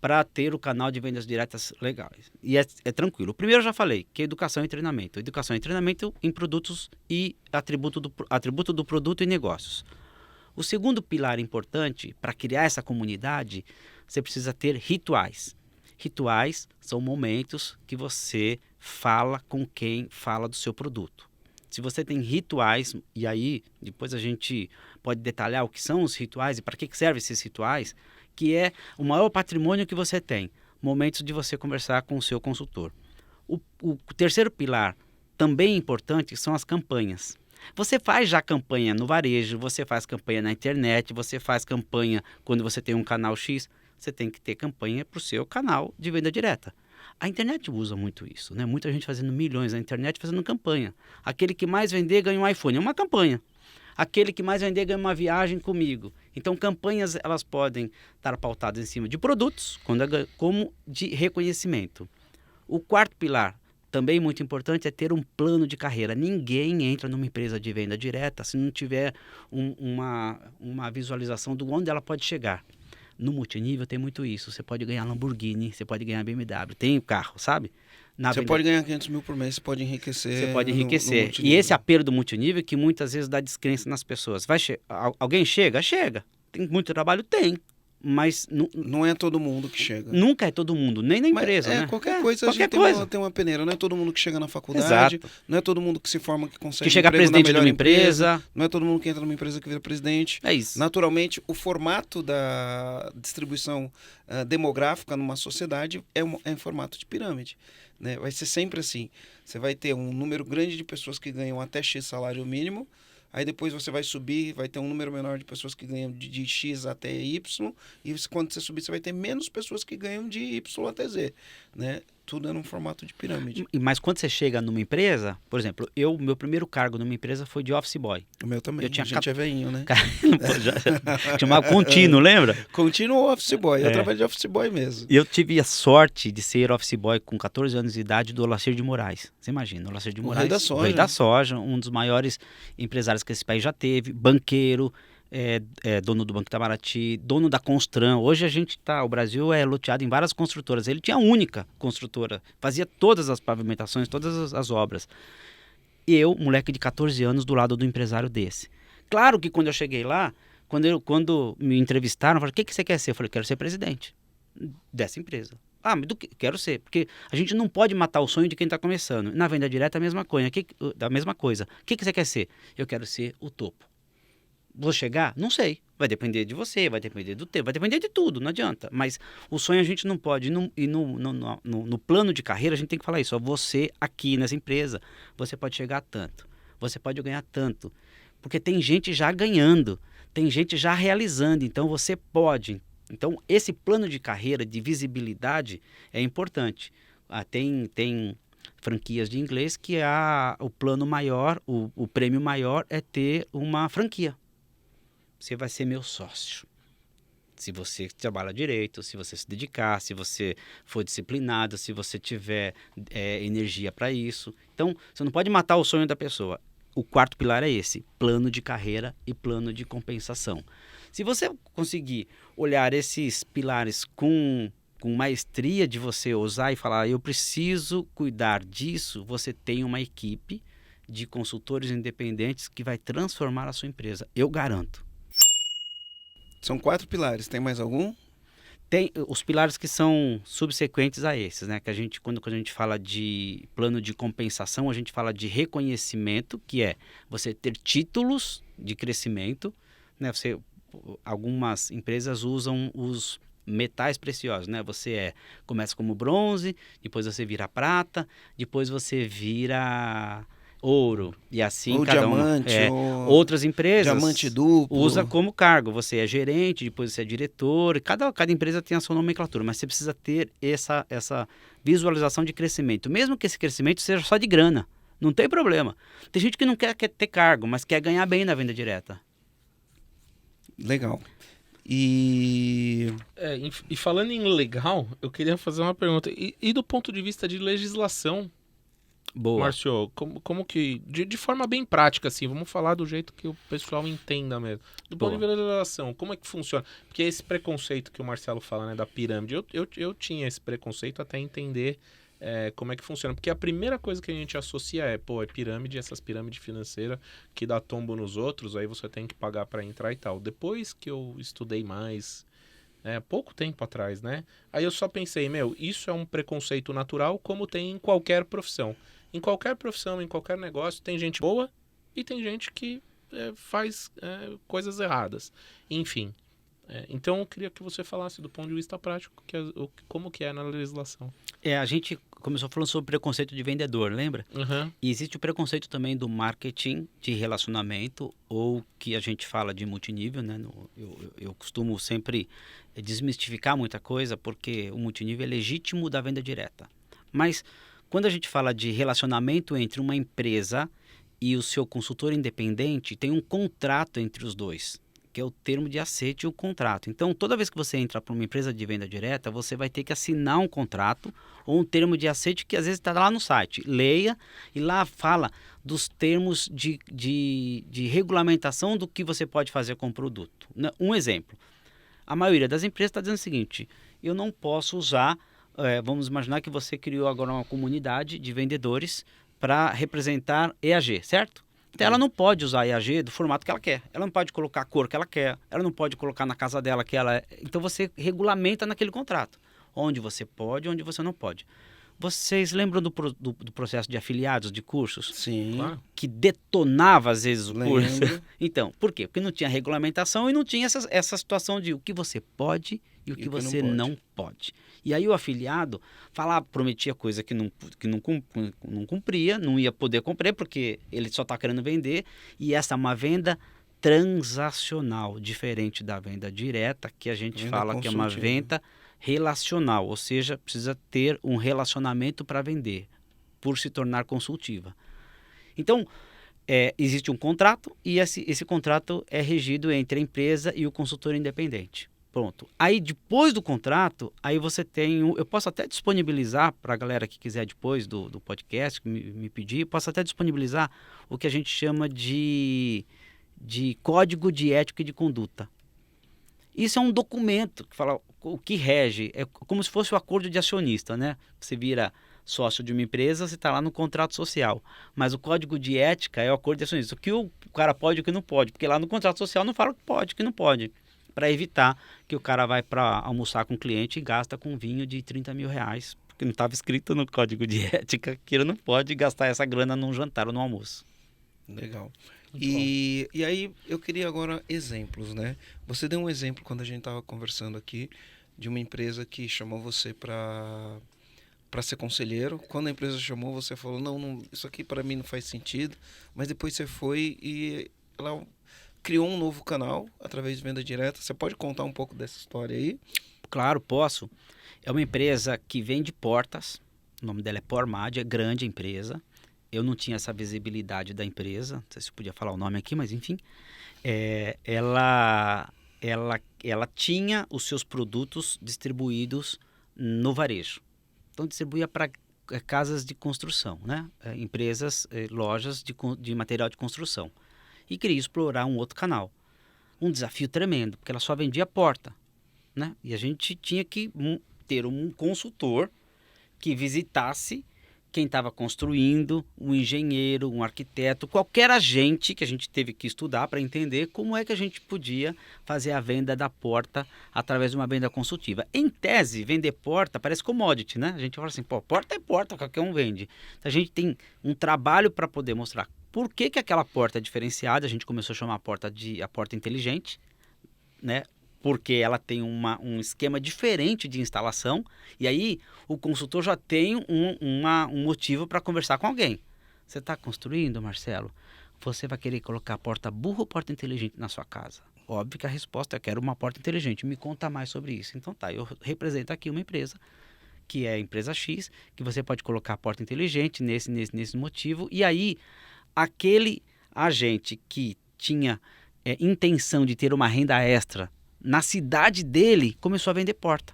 para ter o canal de vendas diretas legais. E é tranquilo. O primeiro eu já falei, que é educação e treinamento. Educação e treinamento em produtos e atributo do produto e negócios. O segundo pilar importante, para criar essa comunidade, você precisa ter rituais. Rituais são momentos que você fala com quem fala do seu produto. Se você tem rituais, e aí depois a gente pode detalhar o que são os rituais e para que servem esses rituais, que é o maior patrimônio que você tem, momentos de você conversar com o seu consultor. O terceiro pilar, também importante, são as campanhas. Você faz já campanha no varejo, você faz campanha na internet, você faz campanha quando você tem um canal X, você tem que ter campanha para o seu canal de venda direta. A internet usa muito isso, né? Muita gente fazendo milhões na internet fazendo campanha. Aquele que mais vender ganha um iPhone, é uma campanha. Aquele que mais vender ganha uma viagem comigo. Então, campanhas elas podem estar pautadas em cima de produtos, como de reconhecimento. O quarto pilar, também muito importante, é ter um plano de carreira. Ninguém entra numa empresa de venda direta se não tiver uma visualização de onde ela pode chegar. No multinível tem muito isso. Você pode ganhar Lamborghini, você pode ganhar BMW. Tem o carro, sabe? Pode ganhar 500 mil por mês, você pode enriquecer. Você pode enriquecer. E esse apelo do multinível que muitas vezes dá descrença nas pessoas. Alguém chega? Chega. Tem muito trabalho? Tem. Mas não é todo mundo que chega. Nunca é todo mundo, nem na empresa, né? Qualquer coisa, qualquer a gente tem uma peneira. Não é todo mundo que chega na faculdade. Exato. Não é todo mundo que se forma que consegue que chega presidente de uma empresa. Não é todo mundo que entra numa empresa que vira presidente. É isso. Naturalmente, o formato da distribuição demográfica numa sociedade é em formato de pirâmide. Né? Vai ser sempre assim. Você vai ter um número grande de pessoas que ganham até X salário mínimo. Aí depois você vai subir, vai ter um número menor de pessoas que ganham de X até Y, e quando você subir, você vai ter menos pessoas que ganham de Y até Z, né? Tudo é num formato de pirâmide. Mas quando você chega numa empresa, por exemplo, meu primeiro cargo numa empresa foi de office boy. O meu também, a gente é veinho, né? Chamava contínuo, lembra? Contínuo office boy, eu trabalho de office boy mesmo. Eu tive a sorte de ser office boy com 14 anos de idade do Olacir de Moraes. Você imagina, Olacir de Moraes, o rei da soja, um dos maiores empresários que esse país já teve, banqueiro, dono do Banco Itamaraty, dono da Constran. Hoje o Brasil é loteado em várias construtoras. Ele tinha a única construtora, fazia todas as pavimentações, todas as obras. E eu, moleque de 14 anos, do lado do empresário desse. Claro que quando eu cheguei lá, quando me entrevistaram, falaram, o que você quer ser? Eu falei, quero ser presidente dessa empresa. Ah, mas do que? Quero ser, porque a gente não pode matar o sonho de quem está começando. Na venda direta é a mesma coisa. O que você quer ser? Eu quero ser o topo. Vou chegar? Não sei. Vai depender de você, vai depender do tempo, vai depender de tudo, não adianta. Mas o sonho a gente não pode. E no plano de carreira a gente tem que falar isso. Ó, você aqui nessa empresa, você pode chegar a tanto. Você pode ganhar tanto. Porque tem gente já ganhando, tem gente já realizando. Então você pode. Então esse plano de carreira, de visibilidade, é importante. Tem franquias de inglês que o plano maior, o prêmio maior é ter uma franquia. você vai ser meu sócio. Se você trabalha direito, se você se dedicar, se você for disciplinado, se você tiver energia para isso. Então, você não pode matar o sonho da pessoa. O quarto pilar é esse, plano de carreira e plano de compensação. Se você conseguir olhar esses pilares com maestria de você usar e falar, eu preciso cuidar disso, você tem uma equipe de consultores independentes que vai transformar a sua empresa. Eu garanto. São 4 pilares. Tem mais algum? Tem os pilares que são subsequentes a esses, né? Que a gente, quando a gente fala de plano de compensação, a gente fala de reconhecimento, que é você ter títulos de crescimento, né? Algumas empresas usam os metais preciosos, né? Você começa como bronze, depois você vira prata, depois você vira ouro e assim ou cada diamante, uma. Outras empresas diamante duplo. usa como cargo. Você é gerente, depois você é diretor. Cada empresa tem a sua nomenclatura, mas você precisa ter essa visualização de crescimento, mesmo que esse crescimento seja só de grana. Não tem problema. Tem gente que não quer ter cargo, mas quer ganhar bem na venda direta. Legal. E falando em legal, eu queria fazer uma pergunta. E do ponto de vista de legislação, Boa. Márcio, como que, de forma bem prática, assim, vamos falar do jeito que o pessoal entenda mesmo. Do ponto de vista da legislação, como é que funciona? Porque esse preconceito que o Marcelo fala, né, da pirâmide, eu tinha esse preconceito até entender como é que funciona. Porque a primeira coisa que a gente associa é pirâmide, essas pirâmides financeiras que dá tombo nos outros, aí você tem que pagar para entrar e tal. Depois que eu estudei mais, pouco tempo atrás, né? Aí eu só pensei, isso é um preconceito natural como tem em qualquer profissão. Em qualquer profissão, em qualquer negócio, tem gente boa e tem gente que faz coisas erradas. Enfim. Então, eu queria que você falasse do ponto de vista prático como que é na legislação. A gente começou falando sobre preconceito de vendedor, lembra? Uhum. E existe o preconceito também do marketing de relacionamento, ou que a gente fala de multinível, né? Eu costumo sempre desmistificar muita coisa, porque o multinível é legítimo da venda direta. Mas quando a gente fala de relacionamento entre uma empresa e o seu consultor independente, tem um contrato entre os dois, que é o termo de aceite e o contrato. Então, toda vez que você entra para uma empresa de venda direta, você vai ter que assinar um contrato ou um termo de aceite que às vezes está lá no site. Leia e lá fala dos termos de regulamentação do que você pode fazer com o produto. Um exemplo, a maioria das empresas está dizendo o seguinte, eu não posso usar, vamos imaginar que você criou agora uma comunidade de vendedores para representar EAG, certo? Então, ela não pode usar a EAG do formato que ela quer. Ela não pode colocar a cor que ela quer. Ela não pode colocar na casa dela que ela... Então, você regulamenta naquele contrato. Onde você pode, onde você não pode. Vocês lembram do processo de afiliados de cursos? Sim. Claro. Que detonava, às vezes, o curso. Lembro. Então, por quê? Porque não tinha regulamentação e não tinha essa situação de o que você pode e o que você não pode. E aí o afiliado prometia coisa que não cumpria, não ia poder cumprir porque ele só está querendo vender. E essa é uma venda transacional, diferente da venda direta, que a gente fala que é uma venda relacional, ou seja, precisa ter um relacionamento para vender, por se tornar consultiva. Então, existe um contrato e esse contrato é regido entre a empresa e o consultor independente. Pronto. Aí, depois do contrato, aí você tem... Eu posso até disponibilizar para a galera que quiser depois do podcast, que me pedir, posso até disponibilizar o que a gente chama de código de ética e de conduta. Isso é um documento que fala o que rege. É como se fosse o acordo de acionista, né? Você vira sócio de uma empresa, você está lá no contrato social. Mas o código de ética é o acordo de acionista. O que o cara pode e o que não pode. Porque lá no contrato social não fala o que pode e o que não pode. Para evitar que o cara vai para almoçar com o cliente e gasta com vinho de 30 mil reais, porque não estava escrito no código de ética que ele não pode gastar essa grana num jantar ou num almoço. Legal. E aí eu queria agora exemplos, né? Você deu um exemplo quando a gente estava conversando aqui de uma empresa que chamou você para ser conselheiro. Quando a empresa chamou, você falou, não, isso aqui para mim não faz sentido, mas depois você foi e ela criou um novo canal através de venda direta. Você pode contar um pouco dessa história aí? Claro, posso. É uma empresa que vende portas. O nome dela é Pormad, é grande a empresa. eu não tinha essa visibilidade da empresa, não sei se eu podia falar o nome aqui, mas enfim, ela tinha os seus produtos distribuídos no varejo. Então distribuía para casas de construção, né? Empresas, lojas de material de construção. E queria explorar um outro canal. Um desafio tremendo, porque ela só vendia porta, né? E a gente tinha que ter um consultor que visitasse quem estava construindo, um engenheiro, um arquiteto, qualquer agente que a gente teve que estudar para entender como é que a gente podia fazer a venda da porta através de uma venda consultiva. Em tese, vender porta parece commodity, né? A gente fala assim, pô, porta é porta, qualquer um vende. Então, a gente tem um trabalho para poder mostrar por que aquela porta é diferenciada. A gente começou a chamar a porta inteligente, né? Porque ela tem um esquema diferente de instalação, e aí o consultor já tem um motivo para conversar com alguém. Você está construindo, Marcelo? Você vai querer colocar porta burra ou porta inteligente na sua casa? Óbvio que a resposta é: quero uma porta inteligente. Me conta mais sobre isso. Então tá, eu represento aqui uma empresa, que é a empresa X, que você pode colocar a porta inteligente nesse motivo, e aí aquele agente que tinha intenção de ter uma renda extra na cidade dele, começou a vender porta.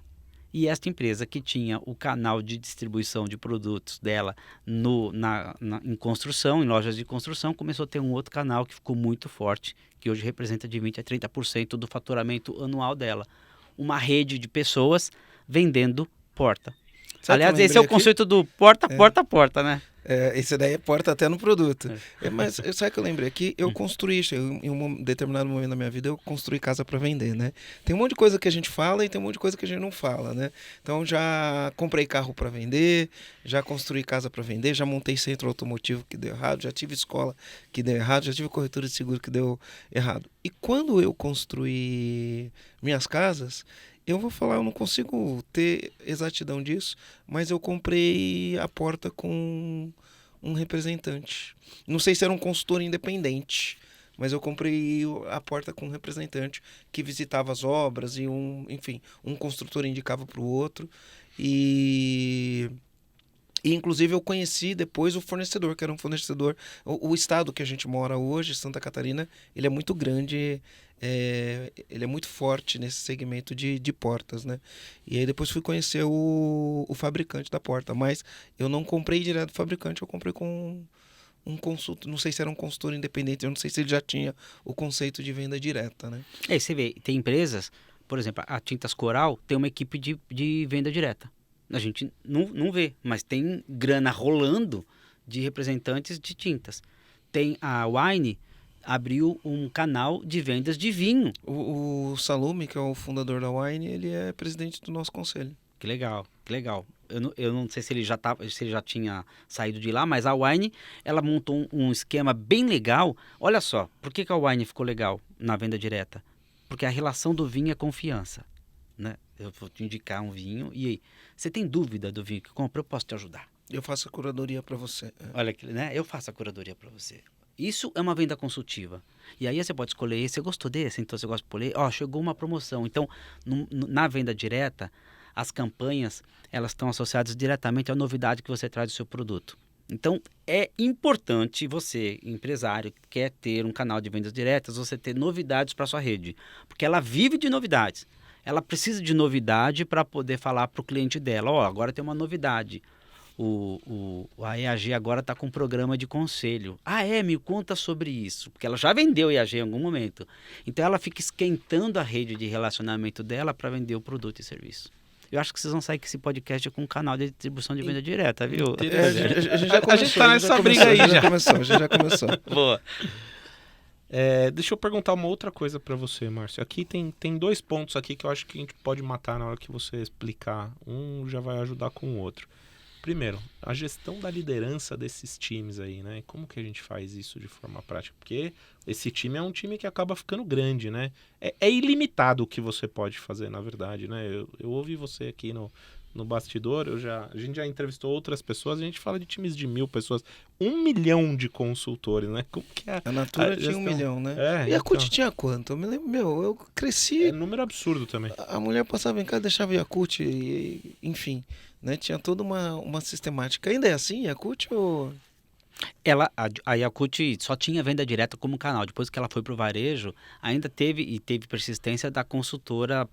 E esta empresa que tinha o canal de distribuição de produtos dela em construção, em lojas de construção, começou a ter um outro canal que ficou muito forte, que hoje representa de 20% a 30% do faturamento anual dela. Uma rede de pessoas vendendo porta. Sabe, aliás, esse é o conceito do porta, né? Esse daí é porta até no produto. Mas sabe que eu lembrei aqui? Eu construí, em um determinado momento da minha vida, eu construí casa para vender, né? Tem um monte de coisa que a gente fala e tem um monte de coisa que a gente não fala, né? Então já comprei carro para vender, já construí casa para vender, já montei centro automotivo que deu errado, já tive escola que deu errado, já tive corretora de seguro que deu errado. E quando eu construí minhas casas, eu vou falar, eu não consigo ter exatidão disso, mas eu comprei a porta com um representante. Não sei se era um consultor independente, mas eu comprei a porta com um representante que visitava as obras e um construtor indicava para o outro. E inclusive eu conheci depois o fornecedor, que era um fornecedor. O estado que a gente mora hoje, Santa Catarina, ele é muito grande. Ele é muito forte nesse segmento de portas, né? E aí depois fui conhecer o fabricante da porta, mas eu não comprei direto do fabricante, eu comprei com um consultor, não sei se era um consultor independente, eu não sei se ele já tinha o conceito de venda direta, né? Você vê, tem empresas, por exemplo, a Tintas Coral tem uma equipe de venda direta. A gente não vê, mas tem grana rolando de representantes de tintas. Tem a Wine, abriu um canal de vendas de vinho. O Salume, que é o fundador da Wine, ele é presidente do nosso conselho. Que legal, que legal. Eu não sei se ele já tinha saído de lá, mas a Wine, ela montou um esquema bem legal. Olha só, por que a Wine ficou legal na venda direta? Porque a relação do vinho é confiança, né? Eu vou te indicar um vinho e aí, você tem dúvida do vinho que compra? Eu posso te ajudar. Eu faço a curadoria para você. Olha, né? Eu faço a curadoria para você. Isso é uma venda consultiva. E aí você pode escolher, você gostou desse, então você gosta de poler, chegou uma promoção. Então, na venda direta, as campanhas, elas estão associadas diretamente à novidade que você traz do seu produto. Então, é importante você, empresário, que quer ter um canal de vendas diretas, você ter novidades para sua rede. Porque ela vive de novidades. Ela precisa de novidade para poder falar para o cliente dela, agora tem uma novidade. A EAG agora está com um programa de conselho. Me conta sobre isso. Porque ela já vendeu EAG em algum momento. Então ela fica esquentando a rede de relacionamento dela para vender o produto e serviço. Eu acho que vocês vão sair com esse podcast com um canal de distribuição de venda direta, viu? A gente tá nessa briga aí já. A gente já começou. Boa. Deixa eu perguntar uma outra coisa para você, Márcio. Aqui tem 2 pontos aqui que eu acho que a gente pode matar na hora que você explicar. Um já vai ajudar com o outro. Primeiro, a gestão da liderança desses times aí, né? Como que a gente faz isso de forma prática? Porque esse time é um time que acaba ficando grande, né? É ilimitado o que você pode fazer, na verdade, né? Eu ouvi você aqui no bastidor, a gente já entrevistou outras pessoas, a gente fala de times de 1.000 pessoas, 1 milhão de consultores, né? Como que é? A Natura tinha 1 milhão, né? E a CUT tinha quanto? Eu me lembro, eu cresci... É número absurdo também. A mulher passava em casa, deixava Yakult, enfim, né? Tinha toda uma sistemática. Ainda é assim, Yakult ou... A Yakult só tinha venda direta como canal. Depois que ela foi para o varejo, ainda teve persistência da consultora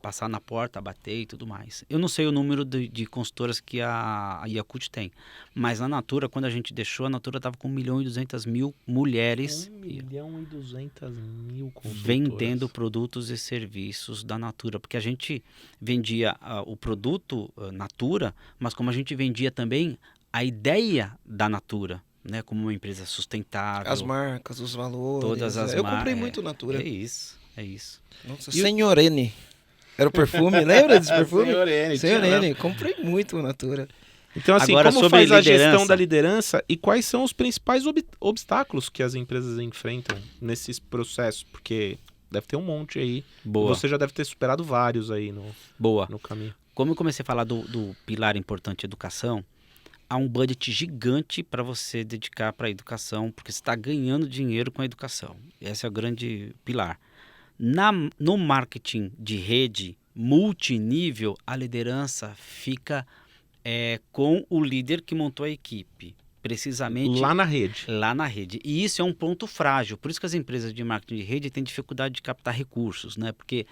passar na porta, bater e tudo mais. Eu não sei o número de consultoras que a Yakult tem, mas na Natura, quando a gente deixou, a Natura estava com 1.200.000 mulheres 1.200.000 consultoras. vendendo produtos e serviços da Natura, porque a gente vendia o produto Natura, mas como a gente vendia também a ideia da Natura, né, como uma empresa sustentável. As marcas, os valores. Todas as Eu comprei muito Natura. É isso. Nossa, Senhorene. Era o perfume, lembra desse perfume? Senhorene. Senhorene, comprei muito Natura. Então, assim, Agora, como sobre faz a liderança. gestão da liderança e quais são os principais obstáculos que as empresas enfrentam nesses processos? Porque deve ter um monte aí. Boa. Você já deve ter superado vários aí Boa. no caminho. Como eu comecei a falar do pilar importante educação, há um budget gigante para você dedicar para a educação, porque você está ganhando dinheiro com a educação. Esse é o grande pilar. No marketing de rede multinível, a liderança fica com o líder que montou a equipe. Precisamente Lá na rede. lá na rede. E isso é um ponto frágil. Por isso que as empresas de marketing de rede têm dificuldade de captar recursos, né? Porque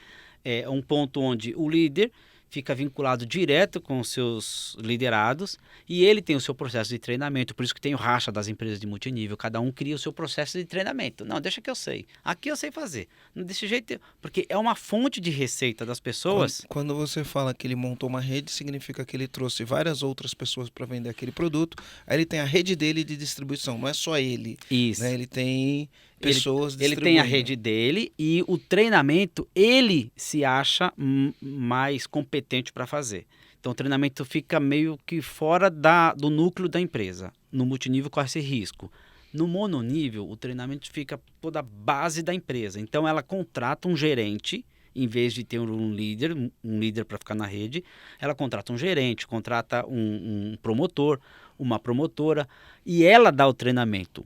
é um ponto onde o líder fica vinculado direto com os seus liderados e ele tem o seu processo de treinamento. Por isso que tem o racha das empresas de multinível. Cada um cria o seu processo de treinamento. Não, deixa que eu sei. Aqui eu sei fazer. Não desse jeito, porque é uma fonte de receita das pessoas. Quando você fala que ele montou uma rede, significa que ele trouxe várias outras pessoas para vender aquele produto. Aí ele tem a rede dele de distribuição, não é só ele. Isso. Né? Ele tem pessoas Ele tem a rede dele e o treinamento ele se acha mais competente para fazer. Então o treinamento fica meio que fora do núcleo da empresa. No multinível corre esse risco. No mononível, o treinamento fica toda a base da empresa. Então ela contrata um gerente, em vez de ter um líder para ficar na rede, ela contrata um gerente, contrata um promotor, uma promotora, e ela dá o treinamento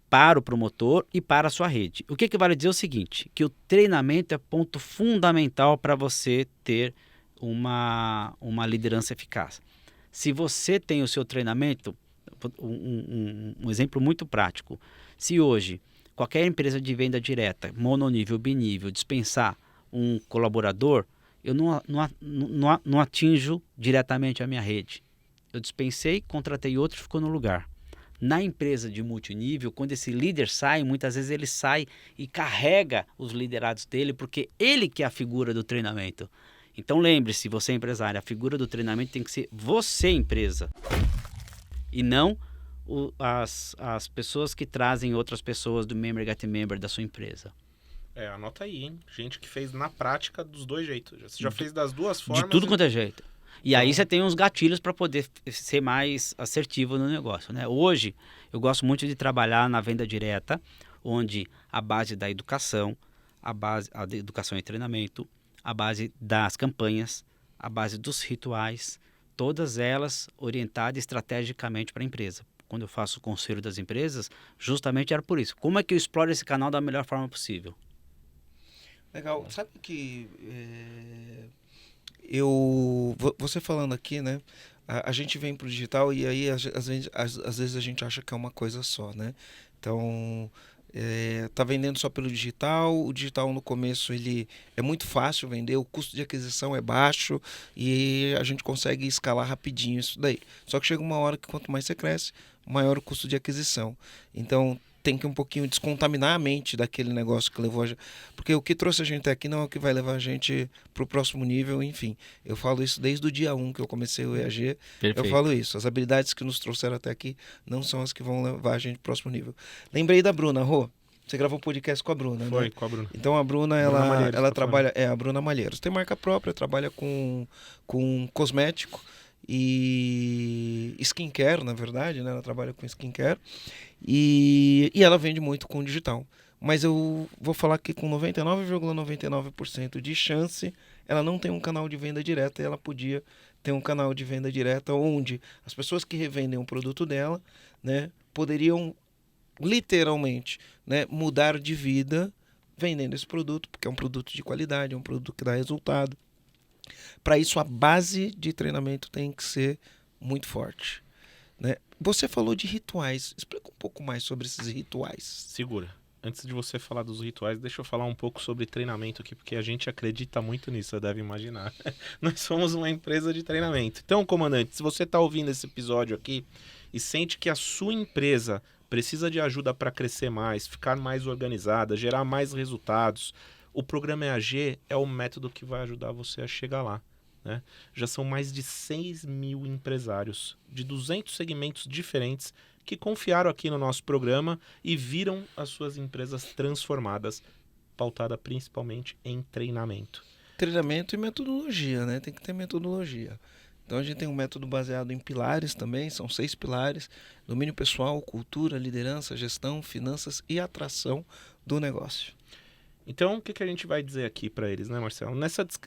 para o promotor e para a sua rede. O que vale dizer é o seguinte, que o treinamento é ponto fundamental para você ter uma liderança eficaz. Se você tem o seu treinamento, um exemplo muito prático, se hoje qualquer empresa de venda direta, mononível, binível, dispensar um colaborador, eu não atinjo diretamente a minha rede. Eu dispensei, contratei outro e ficou no lugar. Na empresa de multinível, quando esse líder sai, muitas vezes ele sai e carrega os liderados dele, porque ele que é a figura do treinamento. Então lembre-se, você é empresário, a figura do treinamento tem que ser você, empresa, e não as pessoas que trazem outras pessoas do member get member da sua empresa. Anota aí, hein? Gente que fez na prática dos dois jeitos. Você já fez das duas formas. De tudo quanto é jeito. E aí você tem uns gatilhos para poder ser mais assertivo no negócio, né? Hoje, eu gosto muito de trabalhar na venda direta, onde a base da educação, a educação e treinamento, a base das campanhas, a base dos rituais, todas elas orientadas estrategicamente para a empresa. Quando eu faço o conselho das empresas, justamente era por isso. Como é que eu exploro esse canal da melhor forma possível? Legal. Sabe que... você falando aqui, né? A gente vem pro digital e aí às vezes a gente acha que é uma coisa só, né? Então, tá vendendo só pelo digital. O digital no começo ele é muito fácil vender, o custo de aquisição é baixo e a gente consegue escalar rapidinho isso daí. Só que chega uma hora que quanto mais você cresce, maior o custo de aquisição. Então tem que um pouquinho descontaminar a mente daquele negócio que levou a gente. Porque o que trouxe a gente até aqui não é o que vai levar a gente para o próximo nível, enfim. Eu falo isso desde o dia 1 que eu comecei o EAG. Perfeito. Eu falo isso. As habilidades que nos trouxeram até aqui não são as que vão levar a gente para o próximo nível. Lembrei da Bruna, Rô. Você gravou um podcast com a Bruna, Foi, né? com a Bruna. Então a Bruna, Malheiros, ela tá trabalha... a Bruna Malheiros. Tem marca própria, trabalha com cosmético e skincare, na verdade, né? Ela trabalha com skincare e ela vende muito com digital. Mas eu vou falar que com 99,99% de chance, ela não tem um canal de venda direta e ela podia ter um canal de venda direta onde as pessoas que revendem o produto dela, né, poderiam literalmente, né, mudar de vida vendendo esse produto, porque é um produto de qualidade, é um produto que dá resultado. Para isso, a base de treinamento tem que ser muito forte. né? Você falou de rituais. Explica um pouco mais sobre esses rituais. Segura. Antes de você falar dos rituais, deixa eu falar um pouco sobre treinamento aqui, porque a gente acredita muito nisso, você deve imaginar. Nós somos uma empresa de treinamento. Então, comandante, se você está ouvindo esse episódio aqui e sente que a sua empresa precisa de ajuda para crescer mais, ficar mais organizada, gerar mais resultados, o programa EAG é o método que vai ajudar você a chegar lá. Né? Já são mais de 6 mil empresários de 200 segmentos diferentes que confiaram aqui no nosso programa e viram as suas empresas transformadas, pautada principalmente em treinamento. Treinamento e metodologia, né? Tem que ter metodologia. Então a gente tem um método baseado em pilares também, são 6 pilares: domínio pessoal, cultura, liderança, gestão, finanças e atração do negócio. Então, o que a gente vai dizer aqui para eles, né, Marcelo?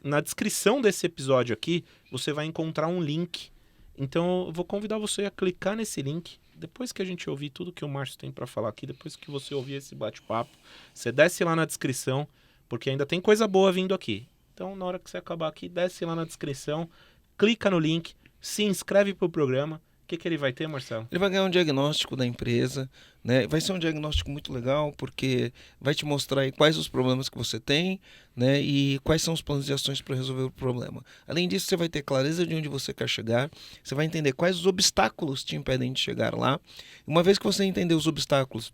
Na descrição desse episódio aqui, você vai encontrar um link. Então, eu vou convidar você a clicar nesse link. Depois que a gente ouvir tudo que o Márcio tem para falar aqui, depois que você ouvir esse bate-papo, você desce lá na descrição, porque ainda tem coisa boa vindo aqui. Então, na hora que você acabar aqui, desce lá na descrição, clica no link, se inscreve para o programa. O que ele vai ter, Marcelo? Ele vai ganhar um diagnóstico da empresa, né? Vai ser um diagnóstico muito legal, porque vai te mostrar aí quais os problemas que você tem, né? E quais são os planos de ações para resolver o problema. Além disso, você vai ter clareza de onde você quer chegar, você vai entender quais os obstáculos te impedem de chegar lá. Uma vez que você entender os obstáculos,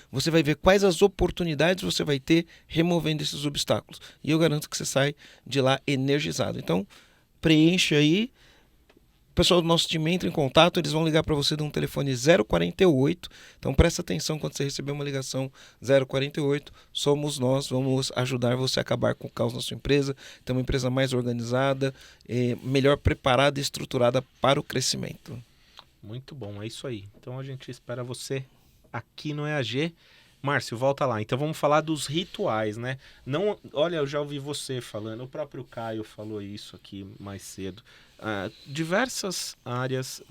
você vai ver quais as oportunidades você vai ter removendo esses obstáculos. E eu garanto que você sai de lá energizado. Então, preencha aí. O pessoal do nosso time entra em contato, eles vão ligar para você de um telefone 048. Então presta atenção quando você receber uma ligação 048. Somos nós, vamos ajudar você a acabar com o caos na sua empresa, ter uma empresa mais organizada, melhor preparada e estruturada para o crescimento. Muito bom, é isso aí. Então a gente espera você aqui no EAG. Márcio, volta lá. Então vamos falar dos rituais, né? Não, olha, eu já ouvi você falando, o próprio Caio falou isso aqui mais cedo. Diversas áreas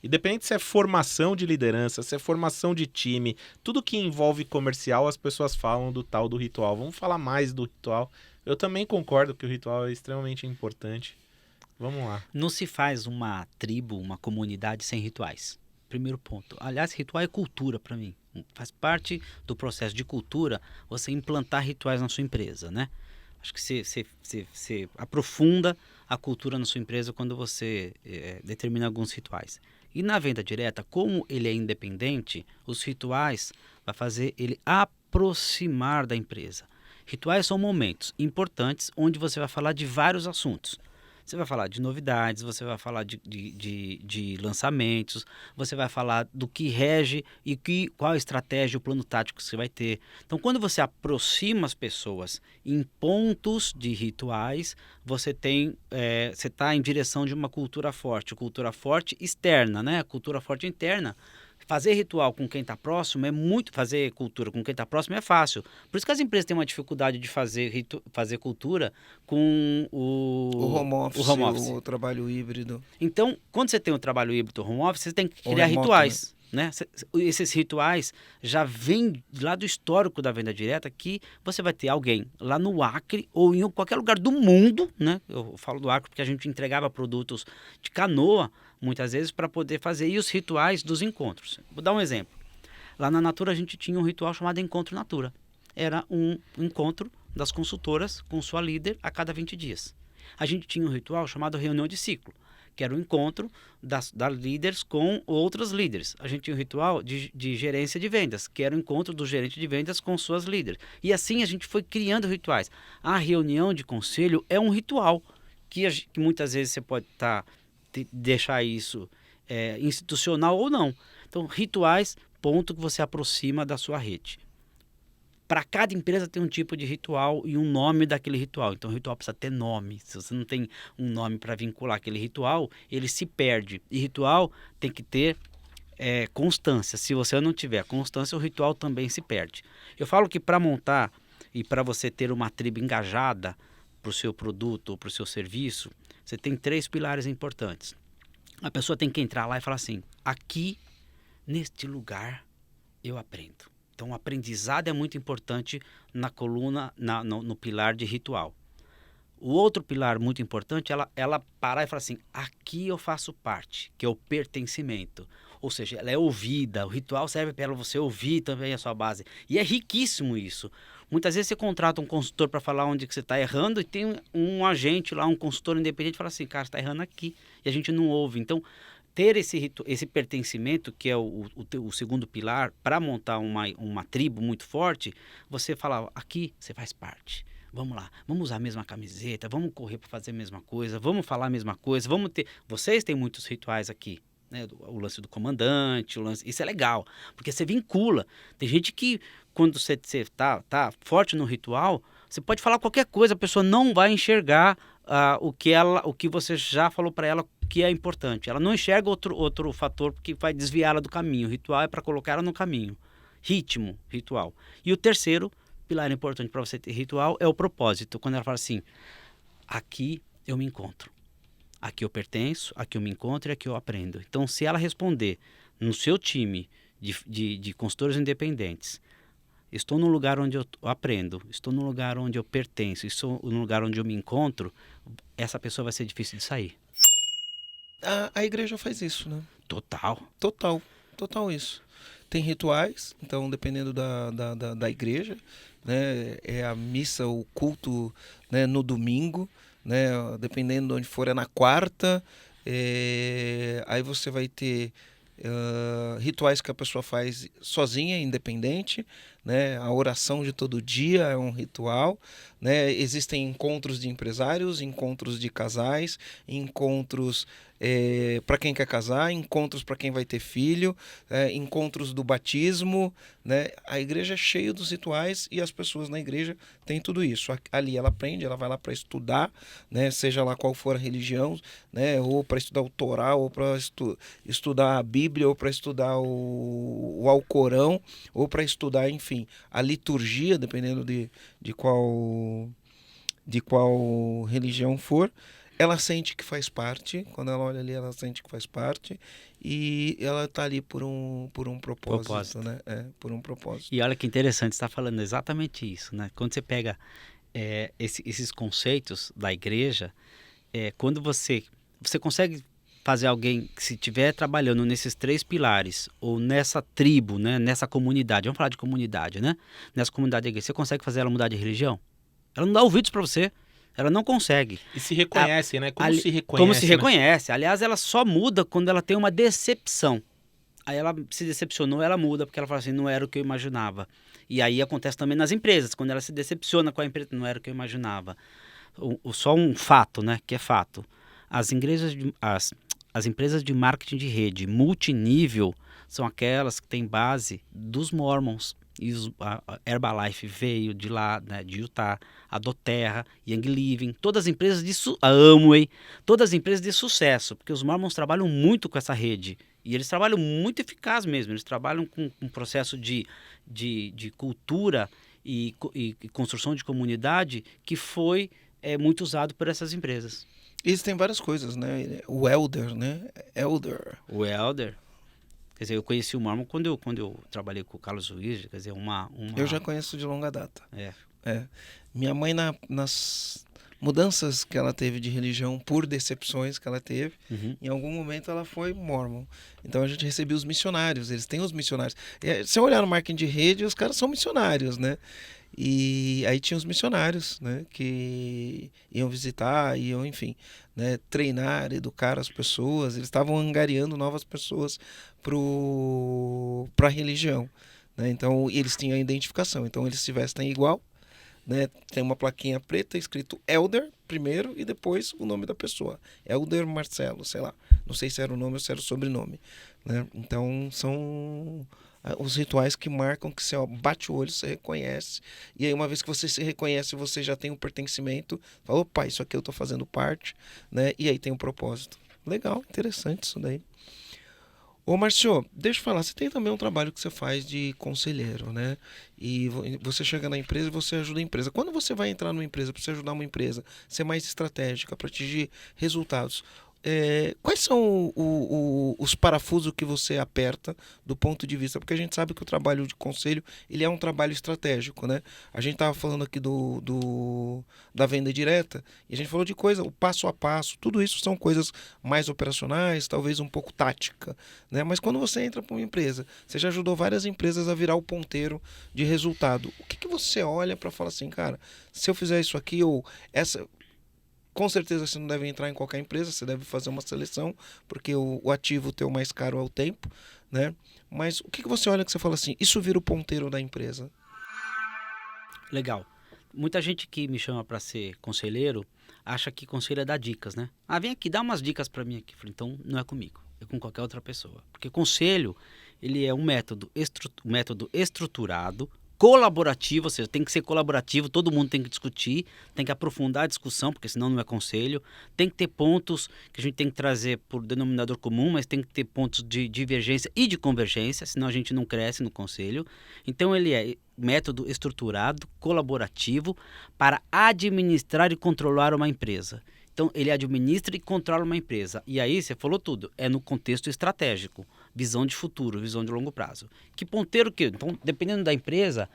independente se é formação de liderança, se é formação de time, tudo que envolve comercial, as pessoas falam do tal do ritual. Vamos falar mais do ritual. Eu também concordo que o ritual é extremamente importante. Vamos lá. Não se faz uma tribo, uma comunidade sem rituais. Primeiro ponto. Aliás, ritual é cultura para mim. Faz parte do processo de cultura você implantar rituais na sua empresa, né? Acho que você aprofunda a cultura na sua empresa quando você determina alguns rituais. E na venda direta, como ele é independente, os rituais vai fazer ele aproximar da empresa. Rituais são momentos importantes onde você vai falar de vários assuntos. Você vai falar de novidades, você vai falar de lançamentos, você vai falar do que rege e qual a estratégia, o plano tático que você vai ter. Então, quando você aproxima as pessoas em pontos de rituais, você está em direção de uma cultura forte externa, né? Cultura forte interna. Fazer ritual com quem está próximo fazer cultura com quem está próximo é fácil. Por isso que as empresas têm uma dificuldade de fazer cultura com o home office, o trabalho híbrido. Então, quando você tem o trabalho híbrido home office, você tem que criar remoto, rituais. Né? Esses rituais já vêm lá do histórico da venda direta, que você vai ter alguém lá no Acre ou em qualquer lugar do mundo, né? Eu falo do Acre porque a gente entregava produtos de canoa muitas vezes para poder fazer os rituais dos encontros. Vou dar um exemplo. Lá na Natura a gente tinha um ritual chamado Encontro Natura. Era um encontro das consultoras com sua líder a cada 20 dias. A gente tinha um ritual chamado Reunião de Ciclo, que era o encontro das líderes com outros líderes. A gente tinha um ritual de gerência de vendas, que era o encontro do gerente de vendas com suas líderes. E assim a gente foi criando rituais. A reunião de conselho é um ritual, que muitas vezes você pode deixar isso institucional ou não. Então, rituais, ponto que você aproxima da sua rede. Para cada empresa tem um tipo de ritual e um nome daquele ritual. Então, o ritual precisa ter nome. Se você não tem um nome para vincular aquele ritual, ele se perde. E ritual tem que ter constância. Se você não tiver constância, o ritual também se perde. Eu falo que para montar e para você ter uma tribo engajada para o seu produto ou para o seu serviço, você tem 3 pilares importantes. A pessoa tem que entrar lá e falar assim: aqui, neste lugar, eu aprendo. Então, o aprendizado é muito importante na coluna, no pilar de ritual. O outro pilar muito importante, ela parar e falar assim, aqui eu faço parte, que é o pertencimento. Ou seja, ela é ouvida, o ritual serve para você ouvir também a sua base. E é riquíssimo isso. Muitas vezes você contrata um consultor para falar onde que você está errando e tem um agente lá, um consultor independente, que fala assim, cara, você está errando aqui. E a gente não ouve. Então, ter esse pertencimento, que é o segundo pilar, para montar uma tribo muito forte, você fala, aqui você faz parte. Vamos lá, vamos usar a mesma camiseta, vamos correr para fazer a mesma coisa, vamos falar a mesma coisa, vamos ter... Vocês têm muitos rituais aqui, né? O lance do comandante, isso é legal, porque você vincula. Tem gente que, quando você tá forte no ritual, você pode falar qualquer coisa, a pessoa não vai enxergar o que você já falou para ela que é importante. Ela não enxerga outro fator que vai desviá-la do caminho. O ritual é para colocar ela no caminho. Ritmo, ritual. E o terceiro pilar importante para você ter ritual é o propósito. Quando ela fala assim, aqui eu me encontro. Aqui eu pertenço, aqui eu me encontro e aqui eu aprendo. Então, se ela responder no seu time de consultores independentes, estou num lugar onde eu aprendo, estou num lugar onde eu pertenço, estou num lugar onde eu me encontro, essa pessoa vai ser difícil de sair. A igreja faz isso, né? Total isso. Tem rituais, então dependendo da igreja, né? É a missa, o culto, né? No domingo, né? Dependendo de onde for, é na quarta. Aí você vai ter rituais que a pessoa faz sozinha, independente, né? A oração de todo dia é um ritual, né? Existem encontros de empresários, encontros de casais, encontros para quem quer casar, encontros para quem vai ter filho, encontros do batismo, né? A igreja é cheia dos rituais e as pessoas na igreja têm tudo isso. Ali ela aprende, ela vai lá para estudar, né? Seja lá qual for a religião, né? Ou para estudar o Torá, ou para estudar a Bíblia, ou para estudar o Alcorão, ou para estudar, enfim, a liturgia, dependendo de qual religião for. Ela sente que faz parte, quando ela olha ali, ela sente que faz parte, e ela está ali por um propósito, né? Por um propósito. E olha que interessante, você está falando exatamente isso, né? Quando você pega esses conceitos da igreja, quando você consegue fazer alguém que se estiver trabalhando nesses 3 pilares, ou nessa tribo, né? Nessa comunidade, vamos falar de comunidade, né? Nessa comunidade da igreja, você consegue fazer ela mudar de religião? Ela não dá ouvidos para você. Ela não consegue. E se reconhece, né? Como se reconhece? Como se reconhece. Né? Aliás, ela só muda quando ela tem uma decepção. Aí ela se decepcionou, ela muda, porque ela fala assim, não era o que eu imaginava. E aí acontece também nas empresas, quando ela se decepciona com a empresa, não era o que eu imaginava. Só um fato, né? Que é fato. As empresas de marketing de rede multinível são aquelas que têm base dos Mormons. E a Herbalife veio de lá, né, de Utah, a Doterra, Young Living, todas as empresas a Amway, todas as empresas de sucesso, porque os Mormons trabalham muito com essa rede, e eles trabalham muito eficaz mesmo, eles trabalham com um processo de cultura e construção de comunidade que foi muito usado por essas empresas. Existem várias coisas, né? O Elder, né? O Elder. Quer dizer, eu conheci o Mormon quando eu trabalhei com o Carlos Ruiz, quer dizer, Eu já conheço de longa data. É. Minha mãe, nas mudanças que ela teve de religião, por decepções que ela teve, em algum momento ela foi Mormon. Então a gente recebia os missionários, eles têm os missionários. Se você olhar no marketing de rede, os caras são missionários, né? E aí tinha os missionários, né, que iam visitar, enfim, né, treinar, educar as pessoas. Eles estavam angariando novas pessoas para a religião, né? Então eles tinham a identificação. Então eles se vestem igual, né? Tem uma plaquinha preta escrito Elder primeiro e depois o nome da pessoa. Elder Marcelo, sei lá. Não sei se era o nome ou se era o sobrenome, né? Então são os rituais que marcam que você bate o olho, você reconhece. E aí uma vez que você se reconhece, você já tem um pertencimento. Fala, opa, isso aqui eu estou fazendo parte, né? E aí tem um propósito. Legal, interessante isso daí. Ô Márcio, deixa eu falar, você tem também um trabalho que você faz de conselheiro, né? E você chega na empresa e você ajuda a empresa. Quando você vai entrar numa empresa, para você ajudar uma empresa a ser mais estratégica, para atingir resultados, quais são os parafusos que você aperta do ponto de vista? Porque a gente sabe que o trabalho de conselho ele é um trabalho estratégico, né? A gente estava falando aqui da venda direta e a gente falou de coisa, o passo a passo, tudo isso são coisas mais operacionais, talvez um pouco tática, né? Mas quando você entra para uma empresa, você já ajudou várias empresas a virar o ponteiro de resultado. O que você olha para falar assim, cara, se eu fizer isso aqui ou essa... Com certeza você não deve entrar em qualquer empresa, você deve fazer uma seleção, porque o ativo teu mais caro é o tempo, né? Mas o que você olha que você fala assim, isso vira o ponteiro da empresa? Legal. Muita gente que me chama para ser conselheiro acha que conselho é dar dicas, né? Ah, vem aqui, dá umas dicas para mim aqui. Eu falei, então não é comigo, é com qualquer outra pessoa. Porque conselho, ele é um método estruturado, colaborativo, ou seja, tem que ser colaborativo, todo mundo tem que discutir, tem que aprofundar a discussão, porque senão não é conselho. Tem que ter pontos que a gente tem que trazer por denominador comum, mas tem que ter pontos de divergência e de convergência, senão a gente não cresce no conselho. Então ele é método estruturado, colaborativo, para administrar e controlar uma empresa. Então, ele administra e controla uma empresa. E aí, você falou tudo, é no contexto estratégico, visão de futuro, visão de longo prazo. Que ponteiro que... Então, dependendo da empresa,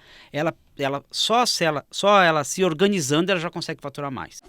só ela se organizando, ela já consegue faturar mais.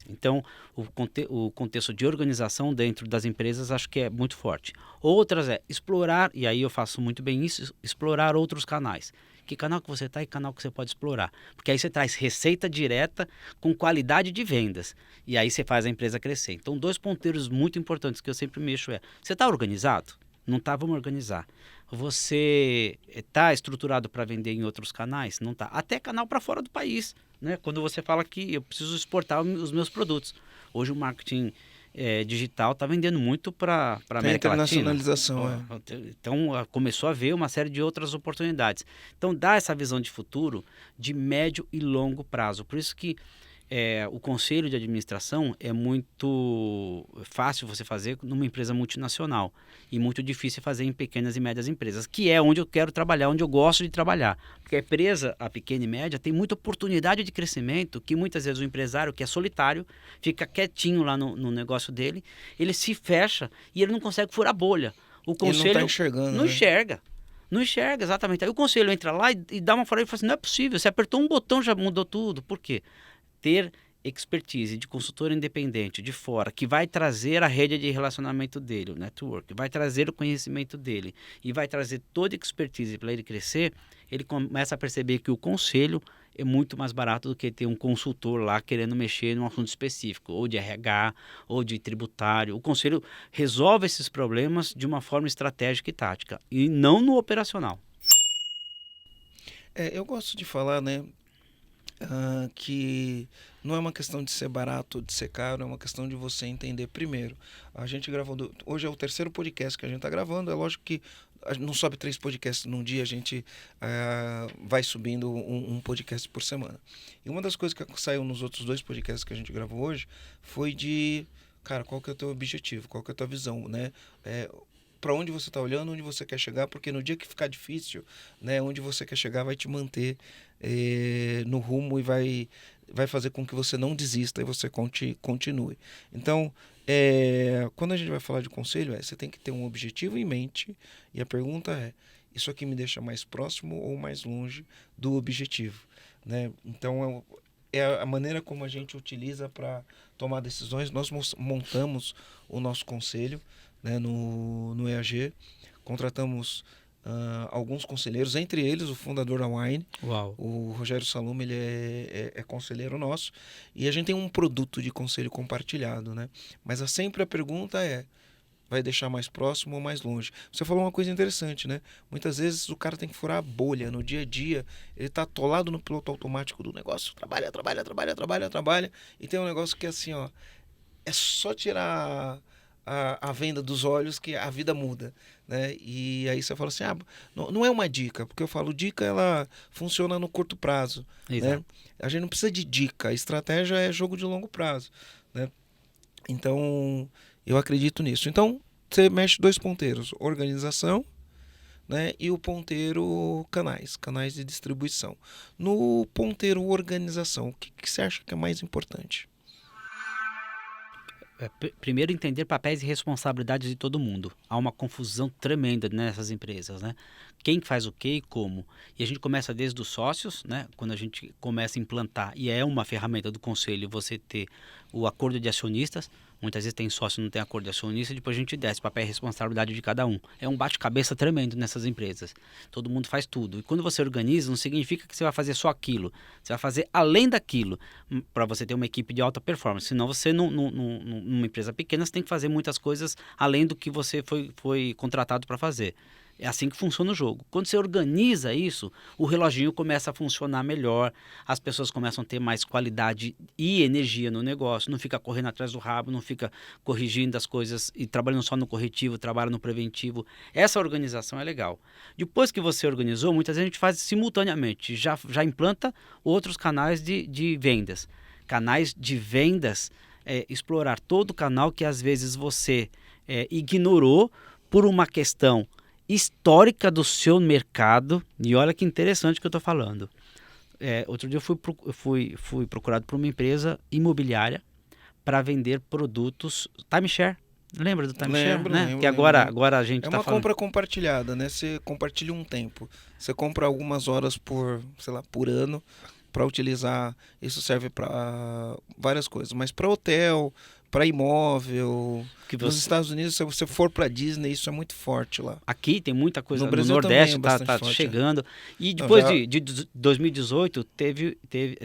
Então, o contexto de organização dentro das empresas acho que é muito forte. Outras é explorar, e aí eu faço muito bem isso, explorar outros canais. Que canal que você está e canal que você pode explorar. Porque aí você traz receita direta com qualidade de vendas. E aí você faz a empresa crescer. Então, 2 ponteiros muito importantes que eu sempre mexo é: você está organizado? Não está, vamos organizar. Você está estruturado para vender em outros canais? Não está. Até canal para fora do país, né? Quando você fala que eu preciso exportar os meus produtos. Hoje o marketing digital está vendendo muito para a América Latina. Internacionalização, Então começou a haver uma série de outras oportunidades. Então dá essa visão de futuro de médio e longo prazo. Por isso que o conselho de administração é muito fácil você fazer numa empresa multinacional e muito difícil fazer em pequenas e médias empresas, que é onde eu quero trabalhar, onde eu gosto de trabalhar. Porque a empresa, a pequena e média, tem muita oportunidade de crescimento que muitas vezes o empresário, que é solitário, fica quietinho lá no negócio dele, ele se fecha e ele não consegue furar a bolha. O conselho ele não está enxergando, não né? enxerga. Não enxerga, exatamente. Aí o conselho entra lá e dá uma fora e fala assim, não é possível, você apertou um botão, já mudou tudo. Por quê? Ter expertise de consultor independente de fora, que vai trazer a rede de relacionamento dele, o network, vai trazer o conhecimento dele e vai trazer toda a expertise para ele crescer, ele começa a perceber que o conselho é muito mais barato do que ter um consultor lá querendo mexer num assunto específico, ou de RH, ou de tributário. O conselho resolve esses problemas de uma forma estratégica e tática, e não no operacional. Eu gosto de falar, né, que não é uma questão de ser barato ou de ser caro, é uma questão de você entender primeiro. A gente gravou, hoje é o 3º podcast que a gente está gravando, é lógico que não sobe 3 podcasts num dia, a gente vai subindo um podcast por semana. E uma das coisas que saiu nos outros 2 podcasts que a gente gravou hoje foi de, cara, qual que é o teu objetivo, qual que é a tua visão, né? Para onde você está olhando, onde você quer chegar, porque no dia que ficar difícil, né, onde você quer chegar vai te manter no rumo e vai fazer com que você não desista e você continue. Então, quando a gente vai falar de conselho, você tem que ter um objetivo em mente e a pergunta é, isso aqui me deixa mais próximo ou mais longe do objetivo, né? Então, é a maneira como a gente utiliza para tomar decisões. Nós montamos o nosso conselho, né, no EAG, contratamos alguns conselheiros, entre eles o fundador da Wine. Uau. O Rogério Salum, ele é conselheiro nosso, e a gente tem um produto de conselho compartilhado, né? Mas sempre a pergunta é, vai deixar mais próximo ou mais longe? Você falou uma coisa interessante, né? Muitas vezes o cara tem que furar a bolha no dia a dia, ele tá atolado no piloto automático do negócio, trabalha, e tem um negócio que é assim, ó, é só tirar a venda dos olhos que a vida muda, né? E aí você fala assim, não é uma dica, porque eu falo, dica ela funciona no curto prazo, né? A gente não precisa de dica, a estratégia é jogo de longo prazo, né? Então, eu acredito nisso. Então, você mexe 2 ponteiros, organização, né? E o ponteiro canais de distribuição. No ponteiro organização, o que você acha que é mais importante? Primeiro, entender papéis e responsabilidades de todo mundo. Há uma confusão tremenda nessas empresas, né? Quem faz o quê e como. E a gente começa desde os sócios, né? Quando a gente começa a implantar, e é uma ferramenta do conselho você ter o acordo de acionistas. Muitas vezes tem sócio, não tem acordo de acionista, depois a gente desce papel e responsabilidade de cada um. É um bate-cabeça tremendo nessas empresas. Todo mundo faz tudo. E quando você organiza, não significa que você vai fazer só aquilo. Você vai fazer além daquilo, para você ter uma equipe de alta performance. Senão você, numa empresa pequena, você tem que fazer muitas coisas além do que você foi contratado para fazer. É assim que funciona o jogo. Quando você organiza isso, o reloginho começa a funcionar melhor, as pessoas começam a ter mais qualidade e energia no negócio, não fica correndo atrás do rabo, não fica corrigindo as coisas e trabalhando só no corretivo, trabalha no preventivo. Essa organização é legal. Depois que você organizou, muitas vezes a gente faz simultaneamente, já implanta outros canais de vendas. Canais de vendas, explorar todo o canal que às vezes você ignorou por uma questão histórica do seu mercado. E olha que interessante que eu estou falando. Outro dia eu fui procurado por uma empresa imobiliária para vender produtos timeshare. Lembra do timeshare? Lembro, né? lembro, Que agora a gente é está uma falando. compra compartilhada, né? Você compartilha um tempo. Você compra algumas horas por, sei lá, por ano para utilizar. Isso serve para várias coisas, mas para hotel, para imóvel. Nos Estados Unidos, se você for para Disney, isso é muito forte lá. Aqui tem muita coisa. No No Brasil Nordeste também é está bastante forte, chegando. E depois já- de 2018,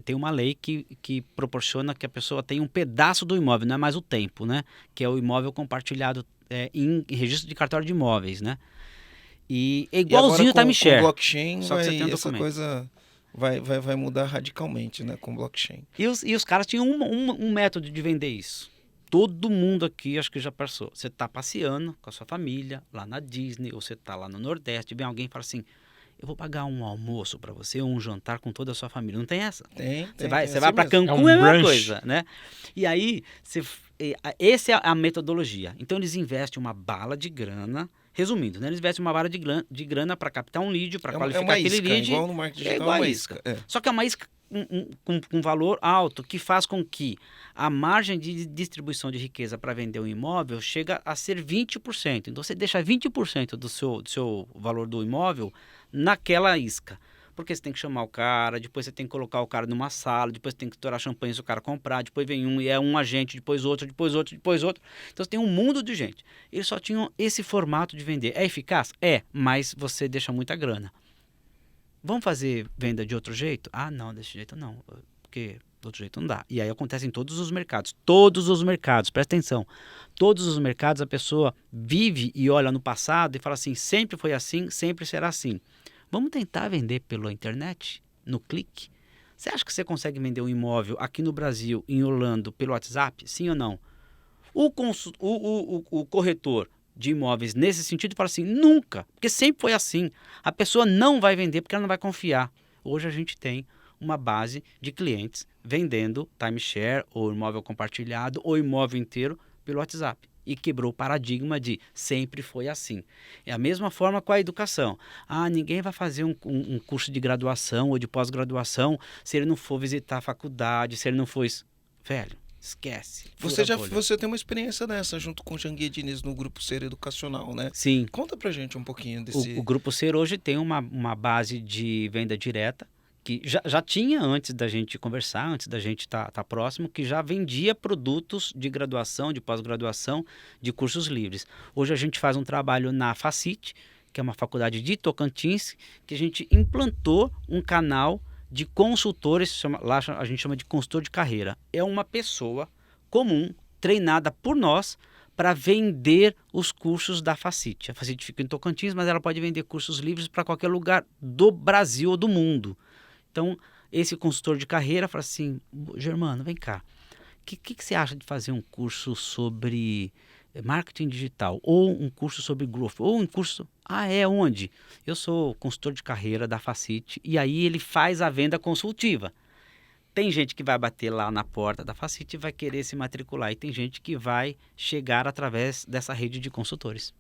tem uma lei que proporciona que a pessoa tenha um pedaço do imóvel, não é mais o tempo, né? Que é o imóvel compartilhado em registro de cartório de imóveis, né? E é E igualzinho o agora com timeshare. blockchain, Só que você tem um essa documento. coisa vai mudar radicalmente, né? Com blockchain. E os caras tinham um método de vender isso. Todo mundo aqui acho que já passou. Você está passeando com a sua família lá na Disney, ou você está lá no Nordeste, vem alguém e fala assim: eu vou pagar um almoço para você, ou um jantar com toda a sua família. Não tem essa? Você vai assim para mesmo. Cancún, É é um a mesma brunch. coisa, né? E aí, essa é a metodologia. Então eles investem uma bala de grana, resumindo, né? Eles investem uma bala de grana para captar um lead, para qualificar uma aquele isca, lead. igual no marketing digital, igual é uma a isca. É. Só que é uma isca com valor alto, que faz com que a margem de distribuição de riqueza para vender um imóvel chega a ser 20%. Então você deixa 20% do seu valor do imóvel naquela isca. Porque você tem que chamar o cara, depois você tem que colocar o cara numa sala, depois tem que estourar champanhe se o cara comprar, depois vem um e é um agente, depois outro, depois outro, depois outro. Então você tem um mundo de gente. Eles só tinham esse formato de vender. É eficaz? É, mas você deixa muita grana. Vamos fazer venda de outro jeito? Ah, não, desse jeito não, porque do outro jeito não dá. E aí acontece em todos os mercados. Todos os mercados, presta atenção. Todos os mercados a pessoa vive e olha no passado e fala assim, sempre foi assim, sempre será assim. Vamos tentar vender pela internet, no clique? Você acha que você consegue vender um imóvel aqui no Brasil, em Orlando, pelo WhatsApp? Sim ou não? O corretor de imóveis nesse sentido fala assim, nunca, porque sempre foi assim. A pessoa não vai vender porque ela não vai confiar. Hoje a gente tem uma base de clientes vendendo timeshare ou imóvel compartilhado ou imóvel inteiro pelo WhatsApp. E quebrou o paradigma de sempre foi assim. É a mesma forma com a educação. Ah, ninguém vai fazer um curso de graduação ou de pós-graduação se ele não for visitar a faculdade, se ele não for... Velho, esquece. Você tem uma experiência dessa junto com o Janguier Diniz no Grupo Ser Educacional, né? Sim. Conta pra gente um pouquinho desse... O Grupo Ser hoje tem uma base de venda direta, que já tinha antes da gente conversar, antes da gente estar próximo, que já vendia produtos de graduação, de pós-graduação, de cursos livres. Hoje a gente faz um trabalho na Facite, que é uma faculdade de Tocantins, que a gente implantou um canal de consultores, lá a gente chama de consultor de carreira. É uma pessoa comum, treinada por nós, para vender os cursos da Facite. A Facite fica em Tocantins, mas ela pode vender cursos livres para qualquer lugar do Brasil ou do mundo. Então, esse consultor de carreira fala assim, Germano, vem cá, o que você acha de fazer um curso sobre marketing digital, ou um curso sobre growth, ou um curso... Ah, onde? Eu sou consultor de carreira da Facite, e aí ele faz a venda consultiva. Tem gente que vai bater lá na porta da Facite e vai querer se matricular, e tem gente que vai chegar através dessa rede de consultores.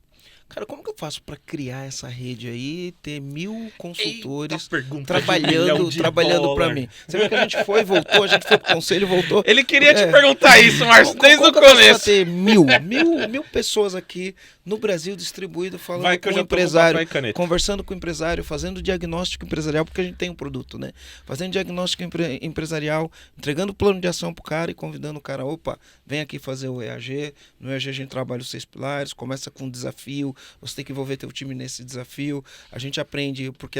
Cara, como que eu faço para criar essa rede aí, ter 1000 consultores Eita, pergunta trabalhando de para dólar. mim? Você vê que a gente foi e voltou, a gente foi pro conselho e voltou. Ele queria te perguntar isso, Márcio, desde Como o que eu faço pra começo. ter mil pessoas aqui no Brasil distribuído, falando Vai que eu com o já tomo empresário, papel e caneta. conversando com o empresário, fazendo diagnóstico empresarial, porque a gente tem um produto, né? Fazendo diagnóstico empresarial, entregando plano de ação pro cara e convidando o cara, opa, vem aqui fazer o EAG. No EAG a gente trabalha os 6 pilares, começa com um desafio, você tem que envolver teu time nesse desafio. A gente aprende, porque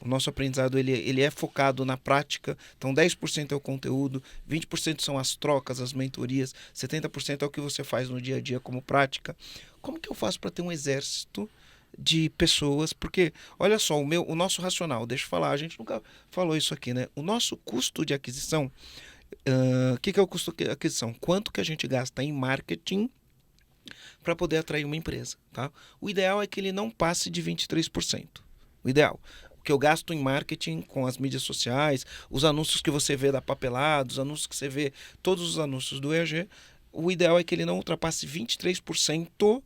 o nosso aprendizado ele é focado na prática, então 10% é o conteúdo, 20% são as trocas, as mentorias, 70% é o que você faz no dia a dia como prática. Como que eu faço para ter um exército de pessoas? Porque, olha só, o nosso racional, deixa eu falar, a gente nunca falou isso aqui, né? O nosso custo de aquisição, o que é o custo de aquisição? Quanto que a gente gasta em marketing para poder atrair uma empresa, tá? O ideal é que ele não passe de 23%. O ideal. O que eu gasto em marketing com as mídias sociais, os anúncios que você vê da Papelada, os anúncios que você vê, todos os anúncios do EAG, o ideal é que ele não ultrapasse 23%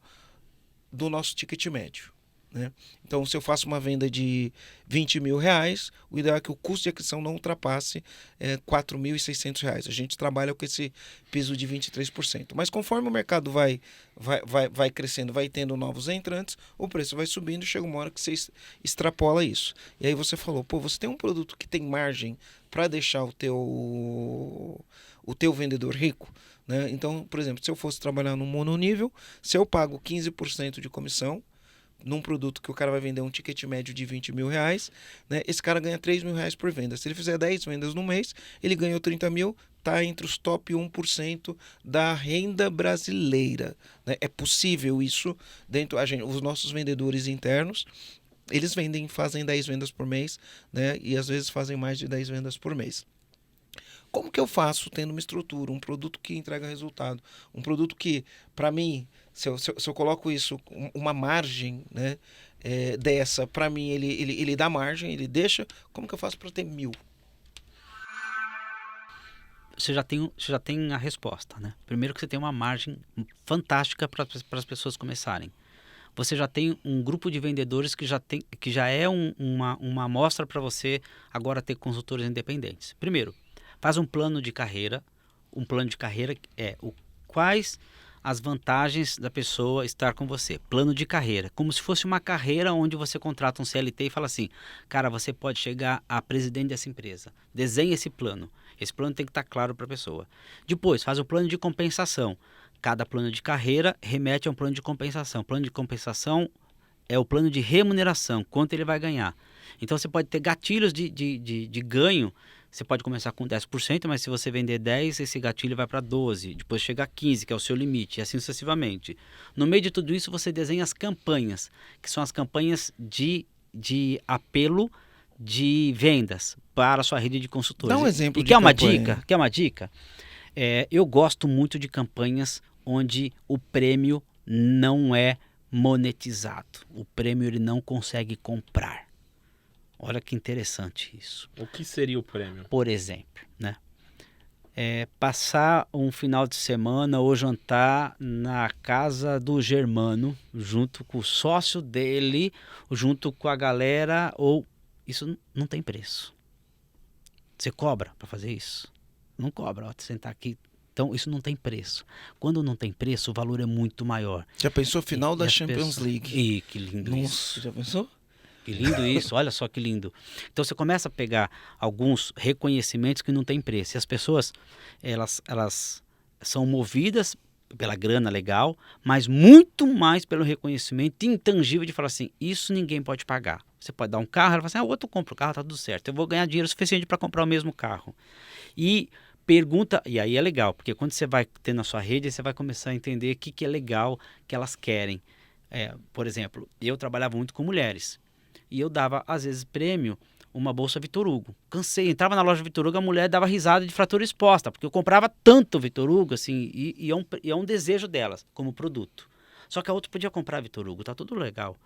do nosso ticket médio, né? Então, se eu faço uma venda de R$20 mil, o ideal é que o custo de aquisição não ultrapasse R$4.600. A gente trabalha com esse piso de 23%. Mas conforme o mercado vai crescendo, vai tendo novos entrantes, o preço vai subindo e chega uma hora que você extrapola isso. E aí você falou, pô, você tem um produto que tem margem para deixar o teu vendedor rico, né? Então, por exemplo, se eu fosse trabalhar no mononível, se eu pago 15% de comissão num produto que o cara vai vender um ticket médio de R$20 mil, né? Esse cara ganha R$3 mil por venda. Se ele fizer 10 vendas no mês, ele ganhou 30 mil, está entre os top 1% da renda brasileira, né? É possível isso dentro, os nossos vendedores internos, eles fazem 10 vendas por mês, né? E às vezes fazem mais de 10 vendas por mês. Como que eu faço tendo uma estrutura, um produto que entrega resultado, um produto que, para mim, se eu coloco isso, uma margem, né, dessa, para mim, ele dá margem, ele deixa, como que eu faço para ter 1000? Você já tem a resposta, né? Primeiro que você tem uma margem fantástica para as pessoas começarem. Você já tem um grupo de vendedores que já é uma amostra para você agora ter consultores independentes. Primeiro, faz um plano de carreira. Um plano de carreira é quais as vantagens da pessoa estar com você. Plano de carreira, como se fosse uma carreira onde você contrata um CLT e fala assim, cara, você pode chegar a presidente dessa empresa. Desenhe esse plano. Esse plano tem que estar claro para a pessoa. Depois, faz um plano de compensação. Cada plano de carreira remete a um plano de compensação. Plano de compensação é o plano de remuneração, quanto ele vai ganhar. Então você pode ter gatilhos de ganho. Você pode começar com 10%, mas se você vender 10%, esse gatilho vai para 12%. Depois chega a 15%, que é o seu limite, e assim sucessivamente. No meio de tudo isso, você desenha as campanhas, que são as campanhas de apelo de vendas para a sua rede de consultores. Dá um exemplo e de quer uma campanha. dica? Quer uma dica? Eu gosto muito de campanhas onde o prêmio não é monetizado. O prêmio ele não consegue comprar. Olha que interessante isso. O que seria o prêmio? Por exemplo, né? Passar um final de semana ou jantar na casa do Germano, junto com o sócio dele, junto com a galera, ou isso não tem preço. Você cobra para fazer isso? Não cobra, ó, sentar aqui. Então, isso não tem preço. Quando não tem preço, o valor é muito maior. Já pensou final da as Champions pessoas... League? Ih, que lindo Nossa, isso. já pensou? Que lindo isso, olha só que lindo. Então você começa a pegar alguns reconhecimentos que não tem preço. E as pessoas, elas são movidas pela grana legal, mas muito mais pelo reconhecimento intangível de falar assim, isso ninguém pode pagar. Você pode dar um carro, ela fala assim, o outro compra o carro, tá tudo certo. Eu vou ganhar dinheiro suficiente para comprar o mesmo carro. E pergunta, e aí é legal, porque quando você vai ter na sua rede, você vai começar a entender o que é legal que elas querem. Por exemplo, eu trabalhava muito com mulheres. E eu dava, às vezes, prêmio, uma bolsa Vitor Hugo. Cansei, entrava na loja Vitor Hugo, a mulher dava risada de fratura exposta, porque eu comprava tanto Vitor Hugo, assim, e é um desejo delas, como produto. Só que a outra podia comprar Vitor Hugo, tá tudo legal.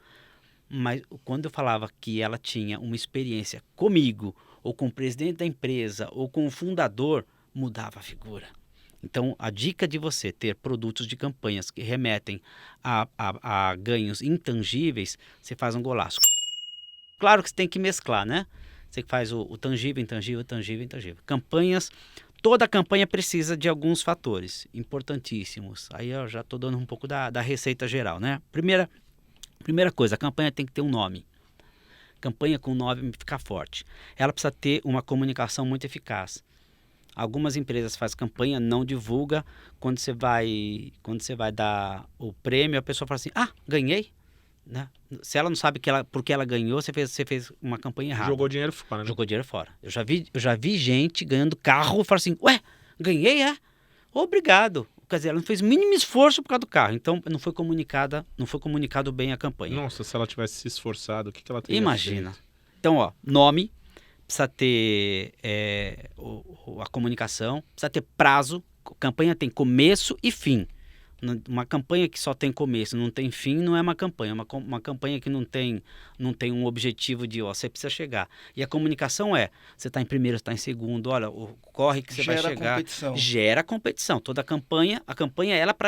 Mas quando eu falava que ela tinha uma experiência comigo, ou com o presidente da empresa, ou com o fundador, mudava a figura. Então, a dica de você ter produtos de campanhas que remetem a ganhos intangíveis, você faz um golaço. Claro que você tem que mesclar, né? Você faz o tangível, intangível, tangível, intangível. Campanhas, toda campanha precisa de alguns fatores importantíssimos. Aí eu já estou dando um pouco da receita geral, né? Primeira coisa, a campanha tem que ter um nome. Campanha com nome fica forte. Ela precisa ter uma comunicação muito eficaz. Algumas empresas fazem campanha, não divulga. Quando você vai dar o prêmio, a pessoa fala assim, ganhei. Né? Se ela não sabe porque ela ganhou, você fez uma campanha errada. Jogou dinheiro fora, né? Jogou dinheiro fora. Eu já vi gente ganhando carro e fala assim, ué, ganhei, é? Obrigado. Quer dizer, ela não fez o mínimo esforço por causa do carro. Então, não foi comunicado bem a campanha. Nossa, se ela tivesse se esforçado, o que ela teria Imagina. feito? Então, nome, precisa ter a comunicação, precisa ter prazo. Campanha tem começo e fim. Uma campanha que só tem começo, não tem fim, não é uma campanha. Uma campanha que não tem um objetivo de, você precisa chegar. E a comunicação você está em primeiro, você está em segundo, olha, corre que você vai chegar. Competição. Gera competição. Toda a campanha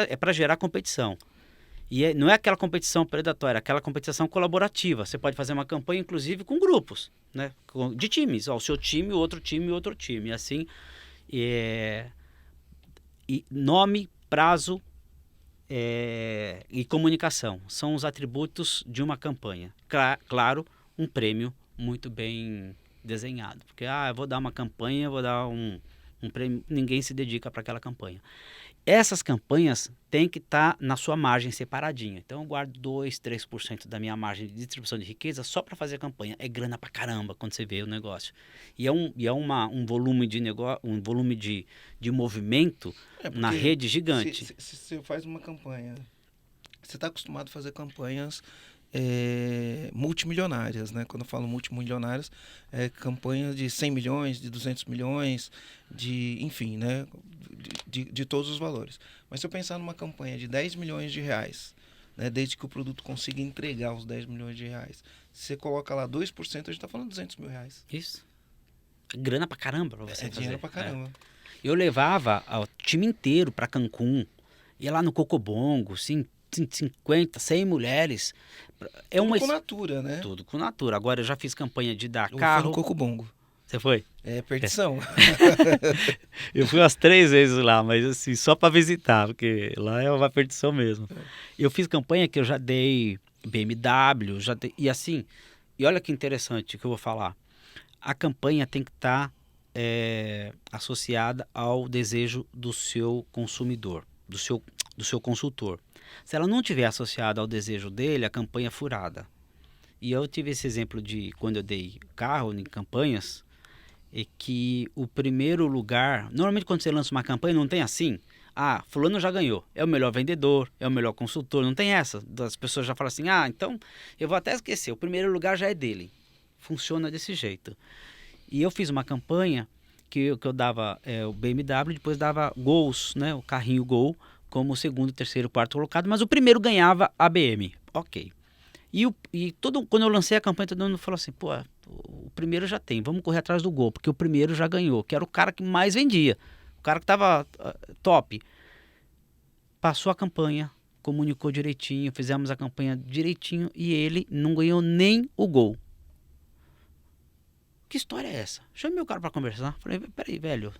é para gerar competição. E não é aquela competição predatória, é aquela competição colaborativa. Você pode fazer uma campanha, inclusive, com grupos, né? De times. O seu time, o outro time, o outro time. Assim, e nome, prazo, e comunicação são os atributos de uma campanha. Claro, um prêmio muito bem desenhado. Porque, eu vou dar uma campanha, vou dar um prêmio, ninguém se dedica para aquela campanha. Essas campanhas têm que estar na sua margem separadinha. Então, eu guardo 2, 3% da minha margem de distribuição de riqueza só para fazer a campanha. É grana pra caramba quando você vê o negócio. E é um volume de negócio, um volume de movimento na rede gigante. Se você faz uma campanha, você está acostumado a fazer campanhas multimilionárias, né? Quando eu falo multimilionárias, campanhas de 100 milhões, de 200 milhões, enfim, né? De todos os valores. Mas se eu pensar numa campanha de 10 milhões de reais, né? Desde que o produto consiga entregar os 10 milhões de reais, se você coloca lá 2%, a gente está falando de 200 mil reais. Isso. Grana pra caramba pra você fazer. Dinheiro pra caramba. Eu levava o time inteiro pra Cancún, ia lá no Cocobongo, 50, 100 mulheres. Tudo com Natura, né? Tudo com Natura. Agora eu já fiz campanha de dar Eu carro. fui no Cocobongo. Você foi? Perdição. Eu fui umas 3 vezes lá, mas assim, só para visitar, porque lá é uma perdição mesmo. Eu fiz campanha que eu já dei BMW, e assim, e olha que interessante que eu vou falar. A campanha tem que estar associada ao desejo do seu consumidor, do seu consultor. Se ela não tiver associada ao desejo dele, a campanha é furada. E eu tive esse exemplo de quando eu dei carro em campanhas, que o primeiro lugar... Normalmente quando você lança uma campanha não tem assim, fulano já ganhou, é o melhor vendedor, é o melhor consultor, não tem essa. As pessoas já falam assim, então eu vou até esquecer, o primeiro lugar já é dele. Funciona desse jeito. E eu fiz uma campanha que eu dava o BMW, depois dava Gols, né, o carrinho Gol, como segundo, terceiro, quarto colocado, mas o primeiro ganhava a BM. Ok. Quando eu lancei a campanha, todo mundo falou assim, o primeiro já tem, vamos correr atrás do Gol, porque o primeiro já ganhou, que era o cara que mais vendia, o cara que estava top. Passou a campanha, comunicou direitinho, fizemos a campanha direitinho e ele não ganhou nem o Gol. Que história é essa? Chamei o cara para conversar, falei, peraí, velho,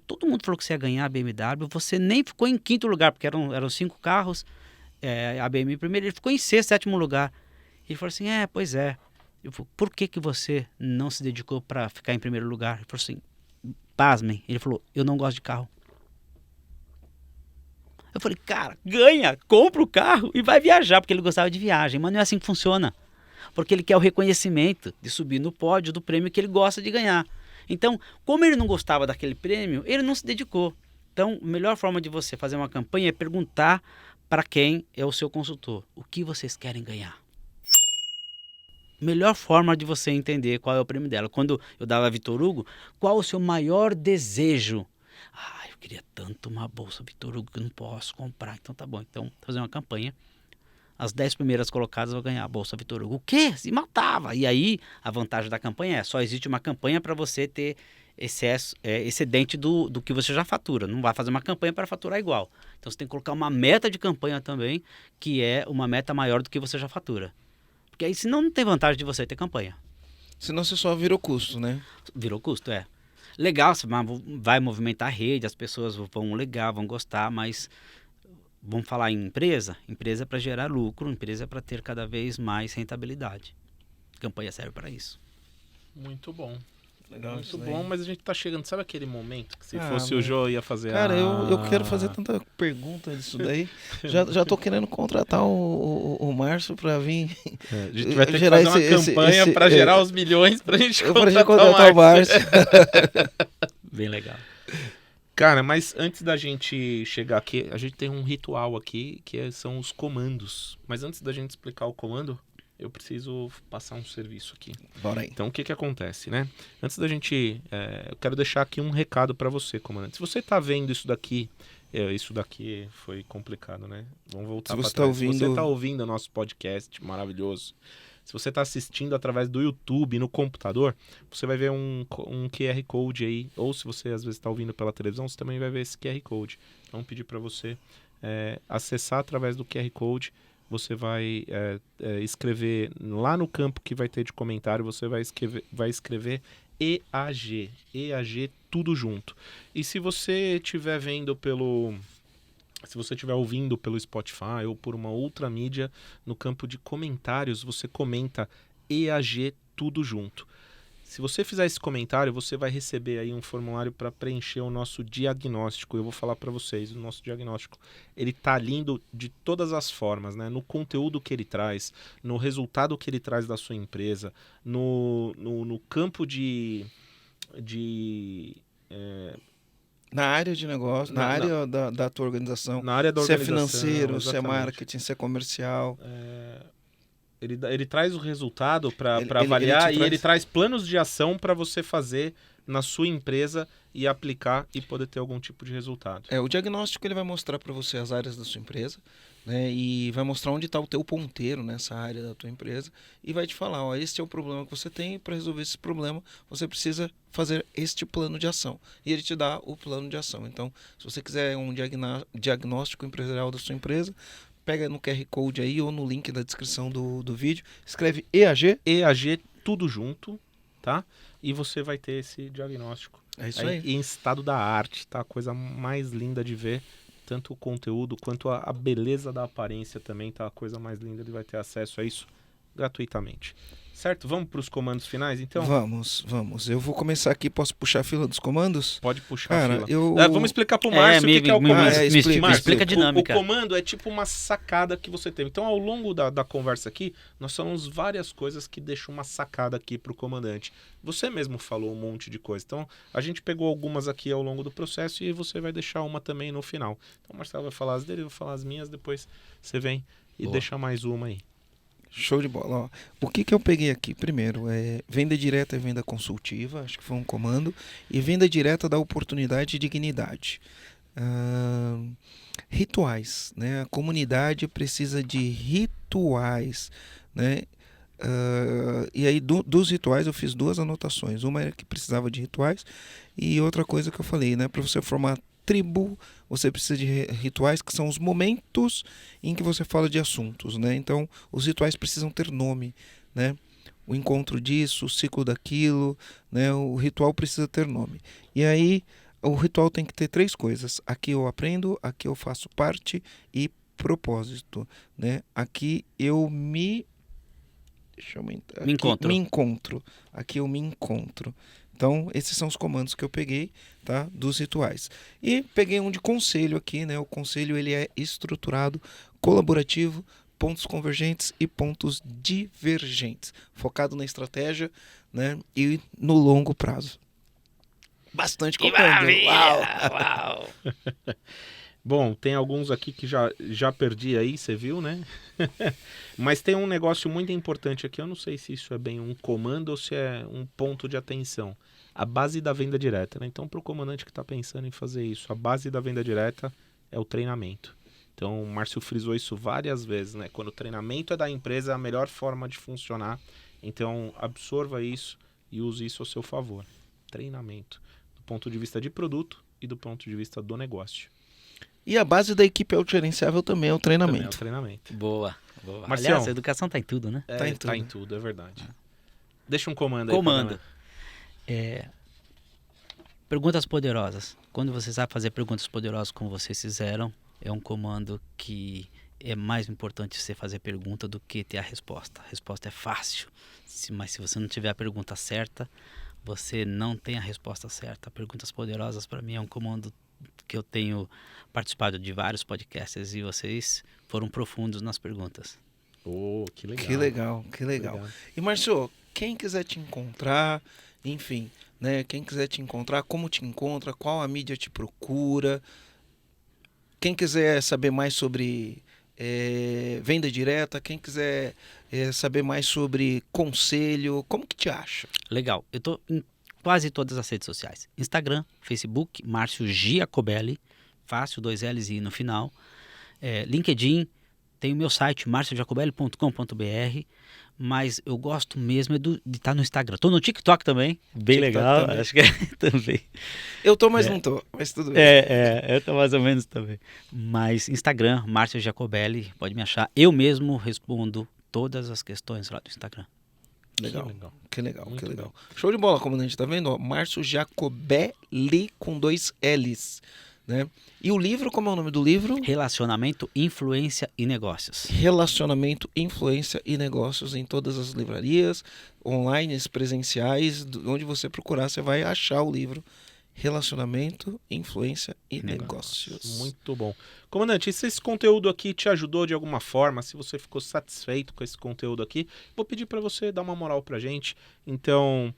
todo mundo falou que você ia ganhar a BMW, você nem ficou em quinto lugar, porque eram 5 carros, a BMW primeiro, ele ficou em sexto, sétimo lugar. Ele falou assim, pois é. Eu falei, por que você não se dedicou para ficar em primeiro lugar? Ele falou assim, pasmem. Ele falou, eu não gosto de carro. Eu falei, cara, ganha, compra o carro e vai viajar, porque ele gostava de viagem. Mas não é assim que funciona. Porque ele quer o reconhecimento de subir no pódio do prêmio que ele gosta de ganhar. Então, como ele não gostava daquele prêmio, ele não se dedicou. Então, a melhor forma de você fazer uma campanha é perguntar para quem é o seu consultor. O que vocês querem ganhar? Melhor forma de você entender qual é o prêmio dela. Quando eu dava a Vitor Hugo, qual o seu maior desejo? Eu queria tanto uma bolsa Vitor Hugo que eu não posso comprar. Então tá bom, então fazer uma campanha. As 10 primeiras colocadas vão ganhar a bolsa Vitor Hugo. O quê? Se matava! E aí, a vantagem da campanha só existe uma campanha para você ter excedente do que você já fatura. Não vai fazer uma campanha para faturar igual. Então você tem que colocar uma meta de campanha também, que é uma meta maior do que você já fatura. Porque aí senão não tem vantagem de você ter campanha. Senão você só vira o custo, né? Virou custo, é. Legal, você vai movimentar a rede, as pessoas vão gostar, mas vamos falar em empresa? Empresa é para gerar lucro, empresa é para ter cada vez mais rentabilidade. Campanha serve para isso. Muito bom. Legal, Muito isso bom, daí. mas a gente tá chegando. Sabe aquele momento que se Ah, fosse o Jô ia fazer Cara, eu quero fazer tanta pergunta disso daí. Já tô querendo contratar o Márcio pra vir. A gente vai ter que gerar fazer uma campanha pra gerar os milhões pra gente pra gente contratar o Márcio. Bem legal. Cara, mas antes da gente chegar aqui, a gente tem um ritual aqui, são os comandos. Mas antes da gente explicar o comando, eu preciso passar um serviço aqui. Bora aí. Então, o que acontece, né? Antes da gente... eu quero deixar aqui um recado para você, comandante. Se você tá vendo isso daqui foi complicado, né? Vamos voltar Se para você trás. tá ouvindo... Se você tá ouvindo o nosso podcast maravilhoso, se você tá assistindo através do YouTube, no computador, você vai ver um QR Code aí. Ou se você, às vezes, tá ouvindo pela televisão, você também vai ver esse QR Code. Então, pedir para você acessar através do QR Code. Você vai escrever lá no campo que vai ter de comentário, você vai escrever EAG. EAG tudo junto. E se você estiver ouvindo pelo Spotify ou por uma outra mídia, no campo de comentários, você comenta EAG tudo junto. Se você fizer esse comentário, você vai receber aí um formulário para preencher o nosso diagnóstico. Eu vou falar para vocês, o nosso diagnóstico, ele tá lindo de todas as formas, né? No conteúdo que ele traz, no resultado que ele traz da sua empresa, no campo na área de negócio, na área da tua organização. Na área da se organização. É financeiro, exatamente. se é marketing, se é comercial. Ele traz o resultado para avaliar ele traz planos de ação para você fazer na sua empresa e aplicar e poder ter algum tipo de resultado. O diagnóstico ele vai mostrar para você as áreas da sua empresa, né, e vai mostrar onde está o teu ponteiro nessa área da tua empresa e vai te falar, ó, este é o problema que você tem, para resolver esse problema você precisa fazer este plano de ação. E ele te dá o plano de ação. Então, se você quiser um diagnóstico empresarial da sua empresa, pega no QR Code aí ou no link da descrição do vídeo, escreve EAG. EAG tudo junto, tá? E você vai ter esse diagnóstico. É isso aí. Em estado da arte, tá? A coisa mais linda de ver. Tanto o conteúdo quanto a beleza da aparência também, tá? A coisa mais linda, ele vai ter acesso a isso gratuitamente. Certo? Vamos para os comandos finais, então? Vamos. Eu vou começar aqui. Posso puxar a fila dos comandos? Pode puxar Cara, a fila. Vamos explicar para o Márcio o que é o comando. Márcio, explica a dinâmica. O comando é tipo uma sacada que você teve. Então, ao longo da conversa aqui, nós falamos várias coisas que deixam uma sacada aqui para o comandante. Você mesmo falou um monte de coisa. Então, a gente pegou algumas aqui ao longo do processo e você vai deixar uma também no final. Então, o Marcelo vai falar as dele, eu vou falar as minhas, depois você vem e deixa mais uma aí. Show de bola. Ó, o que eu peguei aqui? Primeiro, venda direta e venda consultiva, acho que foi um comando. E venda direta dá oportunidade e dignidade. Rituais, né? A comunidade precisa de rituais, né? E aí dos rituais eu fiz duas anotações. Uma era que precisava de rituais e outra coisa que eu falei, né? Para você formar tribo, você precisa de rituais que são os momentos em que você fala de assuntos, né? Então, os rituais precisam ter nome, né? O encontro disso, o ciclo daquilo, né? O ritual precisa ter nome. E aí, o ritual tem que ter três coisas. Aqui eu aprendo, aqui eu faço parte e propósito, né? Aqui eu me encontro. Aqui eu me encontro. Então, esses são os comandos que eu peguei, tá? Dos rituais. E peguei um de conselho aqui, né? O conselho ele é estruturado, colaborativo, pontos convergentes e pontos divergentes, focado na estratégia, né? E no longo prazo. Bastante comando. Uau! Bom, tem alguns aqui que já perdi aí, você viu, né? Mas tem um negócio muito importante aqui, eu não sei se isso é bem um comando ou se é um ponto de atenção. A base da venda direta, né? Então, para o comandante que está pensando em fazer isso, a base da venda direta é o treinamento. Então, o Márcio frisou isso várias vezes, né? Quando o treinamento é da empresa, é a melhor forma de funcionar. Então, absorva isso e use isso ao seu favor. treinamento, do ponto de vista de produto e do ponto de vista do negócio. E a base da equipe autogerenciável também é o Também é o treinamento. treinamento. Boa, boa. Marcião. Aliás, a educação tá em tudo, né? É, Tá em tudo. Tá em tudo, é verdade. Deixa um comando aí. Comando. Perguntas poderosas. Quando você sabe fazer perguntas poderosas como vocês fizeram, é um comando que é mais importante você fazer pergunta do que ter a resposta. A resposta é fácil, mas se você não tiver a pergunta certa, você não tem a resposta certa. Perguntas poderosas para mim é um comando que eu tenho participado de vários podcasts e vocês foram profundos nas perguntas. Oh, que legal. Que legal, que legal. E Márcio, quem quiser te encontrar, enfim, né? Quem quiser te encontrar, como te encontra, qual a mídia te procura. Quem quiser saber mais sobre venda direta, quem quiser saber mais sobre conselho, como que te acha? Legal. Eu tô em quase todas as redes sociais. Instagram, Facebook, Márcio Giacobelli, fácil, 2 L's e I no final. LinkedIn, tem o meu site, marciogiacobelli.com.br, mas eu gosto mesmo de estar no Instagram. Tô no TikTok também, bem TikTok legal, também. acho que também. Eu tô, mas não tô, mas tudo bem. Eu tô mais ou menos também. Mas Instagram, Márcio Giacobelli, pode me achar. Eu mesmo respondo todas as questões lá do Instagram. Legal, legal. que legal, Muito que legal. Show de bola, comandante, tá vendo? Ó, Márcio Giacobelli com 2 L's, né? E o livro, como é o nome do livro? Relacionamento, influência e negócios. Relacionamento, influência e negócios em todas as livrarias, online, presenciais, onde você procurar, você vai achar o livro Relacionamento, Influência e Negócios. Muito bom. Comandante, e se esse conteúdo aqui te ajudou de alguma forma, se você ficou satisfeito com esse conteúdo aqui, vou pedir para você dar uma moral pra gente. Então,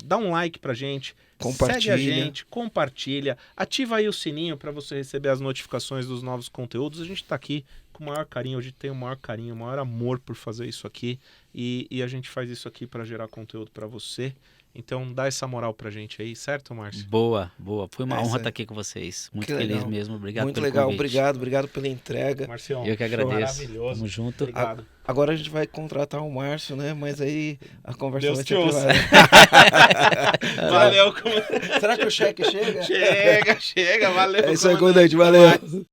dá um like pra gente, segue a gente, compartilha, ativa aí o sininho para você receber as notificações dos novos conteúdos. A gente tá aqui com o maior carinho, hoje tem o maior carinho, o maior amor por fazer isso aqui e a gente faz isso aqui para gerar conteúdo para você. Então dá essa moral pra gente aí, certo, Márcio? Boa, boa. Foi uma Essa honra é. estar aqui com vocês. Muito Que feliz legal. mesmo. Obrigado Muito pelo legal, convite. obrigado pela entrega. Marcião, Eu que agradeço. maravilhoso. Tamo junto. Obrigado. Agora a gente vai contratar o Márcio, né? Mas aí a conversa Deus vai te ser ouça. privada. Valeu, comandante. Será que o cheque chega? Chega, valeu. É isso aí, comandante, valeu.